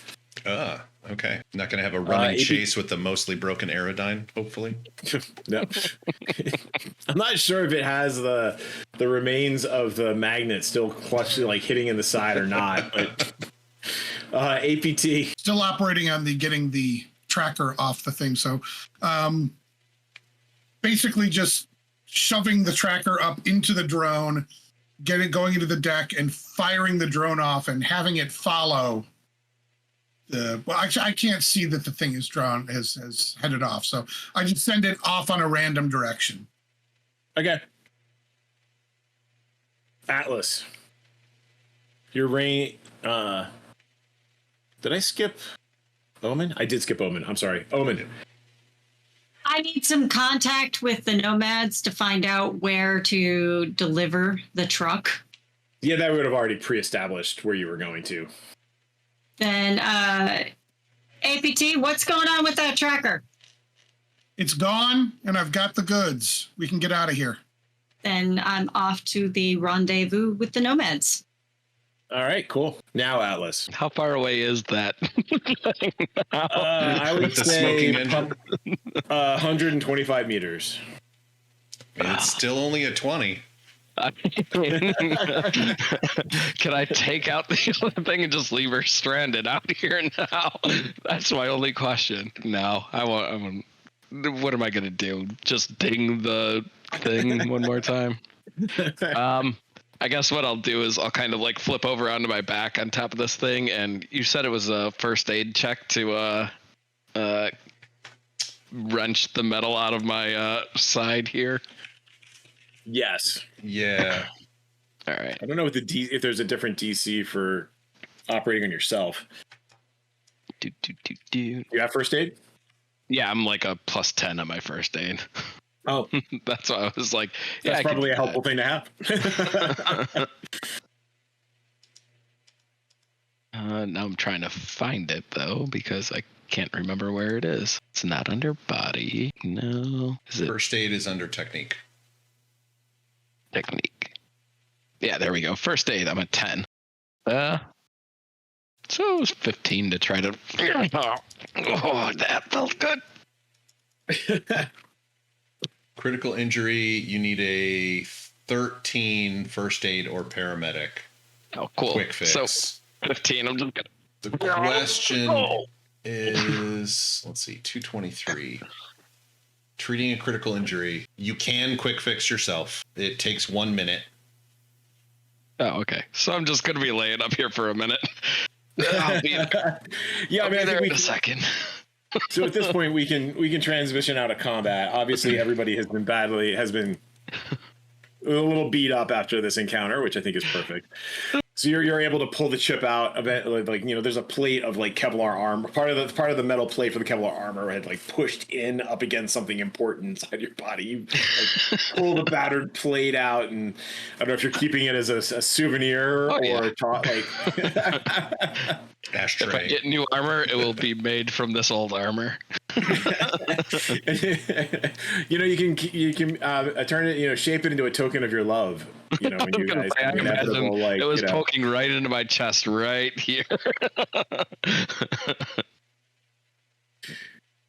Okay. Not going to have a running chase with the mostly broken Aerodyne, hopefully.
No. I'm not sure if it has the remains of the magnet still clutching, hitting in the side or not, but APT.
Still operating on getting the tracker off the thing. So basically just shoving the tracker up into the drone, going into the deck and firing the drone off and having it follow I can't see that the thing is has headed off. So I just send it off on a random direction.
Okay. Atlas. Your rain. Did I skip Omen? I did skip Omen. I'm sorry. Omen.
I need some contact with the nomads to find out where to deliver the truck.
Yeah, that would have already pre-established where you were going to.
Then, APT, what's going on with that tracker?
It's gone, and I've got the goods. We can get out of here.
Then I'm off to the rendezvous with the nomads.
All right, cool. Now, Atlas.
How far away is that?
I would say 125 meters.
It's still only a 20.
Can I take out the other thing and just leave her stranded out here now? That's my only question. No, I won't. What am I going to do? Just ding the thing one more time? I guess what I'll do is I'll kind of flip over onto my back on top of this thing. And you said it was a first aid check to wrench the metal out of my side here.
Yes.
Yeah.
All right.
I don't know if there's a different DC for operating on yourself. You have first aid?
Yeah, I'm a plus 10 on my first aid.
Oh.
That's why I was like, yeah.
That's probably a helpful thing to have.
Now I'm trying to find it, though, because I can't remember where it is. It's not under body. No. Is it?
First aid is under technique.
Technique. Yeah, there we go. First aid, I'm at 10. So it was 15 to try to... Oh, that felt good.
Critical injury, you need a 13 first aid or paramedic.
Oh, cool.
Quick fix.
So 15, I'm just gonna...
The question is, let's see, 223. Treating a critical injury. You can quick fix yourself. It takes 1 minute.
Oh, okay. So I'm just gonna be laying up here for a minute. I'll be there in a second.
So at this point, we can transition out of combat. Obviously, everybody has been a little beat up after this encounter, which I think is perfect. So you're able to pull the chip out of it, like there's a plate of like Kevlar armor. Part of the metal plate for the Kevlar armor had like pushed in up against something important inside your body. You like, pull the battered plate out, and I don't know if you're keeping it as a souvenir
ashtray.
If
I
get new armor, it will be made from this old armor.
You can turn it, shape it into a token of your love. When you guys
it was poking right into my chest right here.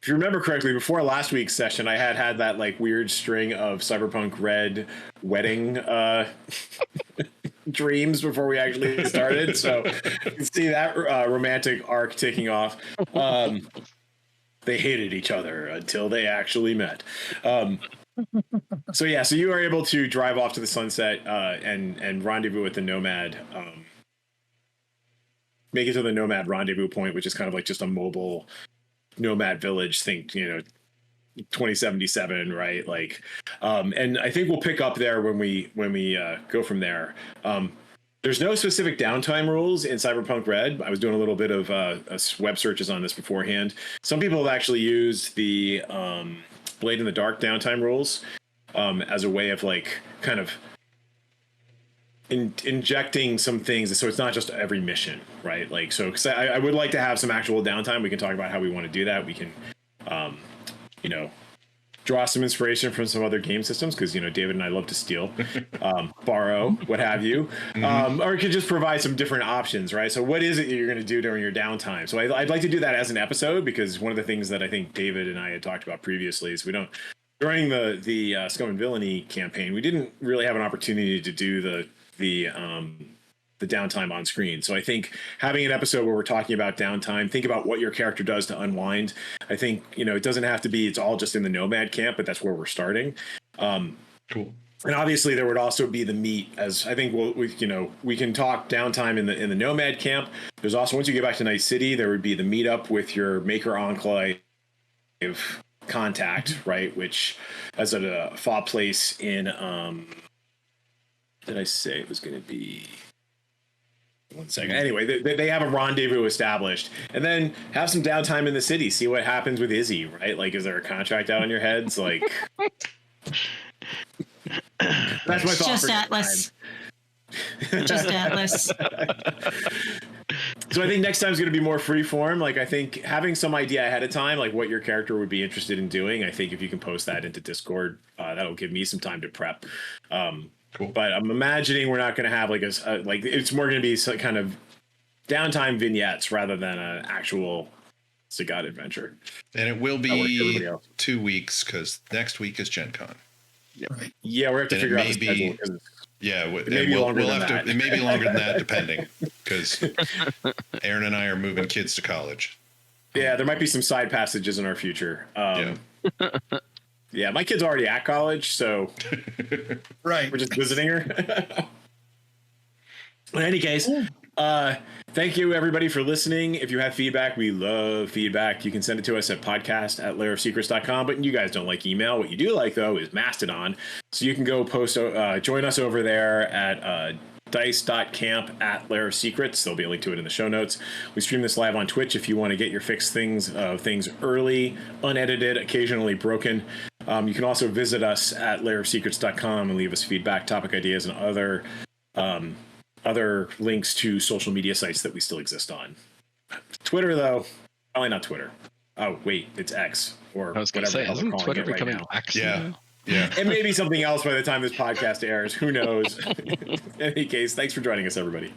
If you remember correctly, before last week's session, I had that like weird string of Cyberpunk Red wedding dreams before we actually started. So you can see that romantic arc taking off. They hated each other until they actually met. So you are able to drive off to the sunset and rendezvous with the Nomad. Make it to the Nomad rendezvous point, which is kind of like just a mobile Nomad village. Think 2077, right? Like, and I think we'll pick up there when we go from there. There's no specific downtime rules in Cyberpunk Red. I was doing a little bit of web searches on this beforehand. Some people have actually used the Blade in the Dark downtime rules as a way of like kind of injecting some things, so it's not just every mission, right? Like, so because I would like to have some actual downtime. We can talk about how we want to do that. We can draw some inspiration from some other game systems, because David and I love to steal, borrow, what have you, or it could just provide some different options, right? So what is it that you're going to do during your downtime? So I'd like to do that as an episode, because one of the things that I think David and I had talked about previously is during the Scum and Villainy campaign, we didn't really have an opportunity to do the downtime on screen. So I think having an episode where we're talking about downtime, think about what your character does to unwind. I think, it doesn't have to be, it's all just in the Nomad camp, but that's where we're starting.
Cool.
And obviously there would also be the meat, as I think we can talk downtime in the Nomad camp. There's also, once you get back to Night City, there would be the meetup with your Maker Enclave contact, right? Which is at a fob place in, did I say it was going to be... One second. Anyway, they have a rendezvous established, and then have some downtime in the city. See what happens with Izzy, right? Like, is there a contract out on your heads? Like, that's my thought.
Just Atlas. Just Atlas.
So I think next time is going to be more free form. Like, I think having some idea ahead of time, like what your character would be interested in doing. I think if you can post that into Discord, that'll give me some time to prep.
Cool.
But I'm imagining we're not going to have like it's more going to be some kind of downtime vignettes rather than an actual Sagat adventure.
And it will be 2 weeks, because next week is Gen Con.
Right.
Yeah, we're going to have to figure out the schedule.
Yeah,
it may be longer than that.
It may be longer than that, depending, because Aaron and I are moving kids to college.
Yeah, there might be some side passages in our future. Yeah, my kid's already at college, so
Right.
we're just visiting her. In any case, thank you everybody for listening. If you have feedback, we love feedback. You can send it to us at podcast@layerofsecrets.com. But you guys don't like email. What you do like, though, is Mastodon. So you can go join us over there at dice.camp@layerofsecrets. There'll be a link to it in the show notes. We stream this live on Twitch if you want to get your fix things early, unedited, occasionally broken. You can also visit us at layerofsecrets.com and leave us feedback, topic ideas, and other links to social media sites that we still exist on. Twitter, though, probably not Twitter. Oh, wait, it's X, or
I was going to say, isn't Twitter becoming X?
Yeah. Yeah.
And maybe something else by the time this podcast airs. Who knows? In any case, thanks for joining us, everybody.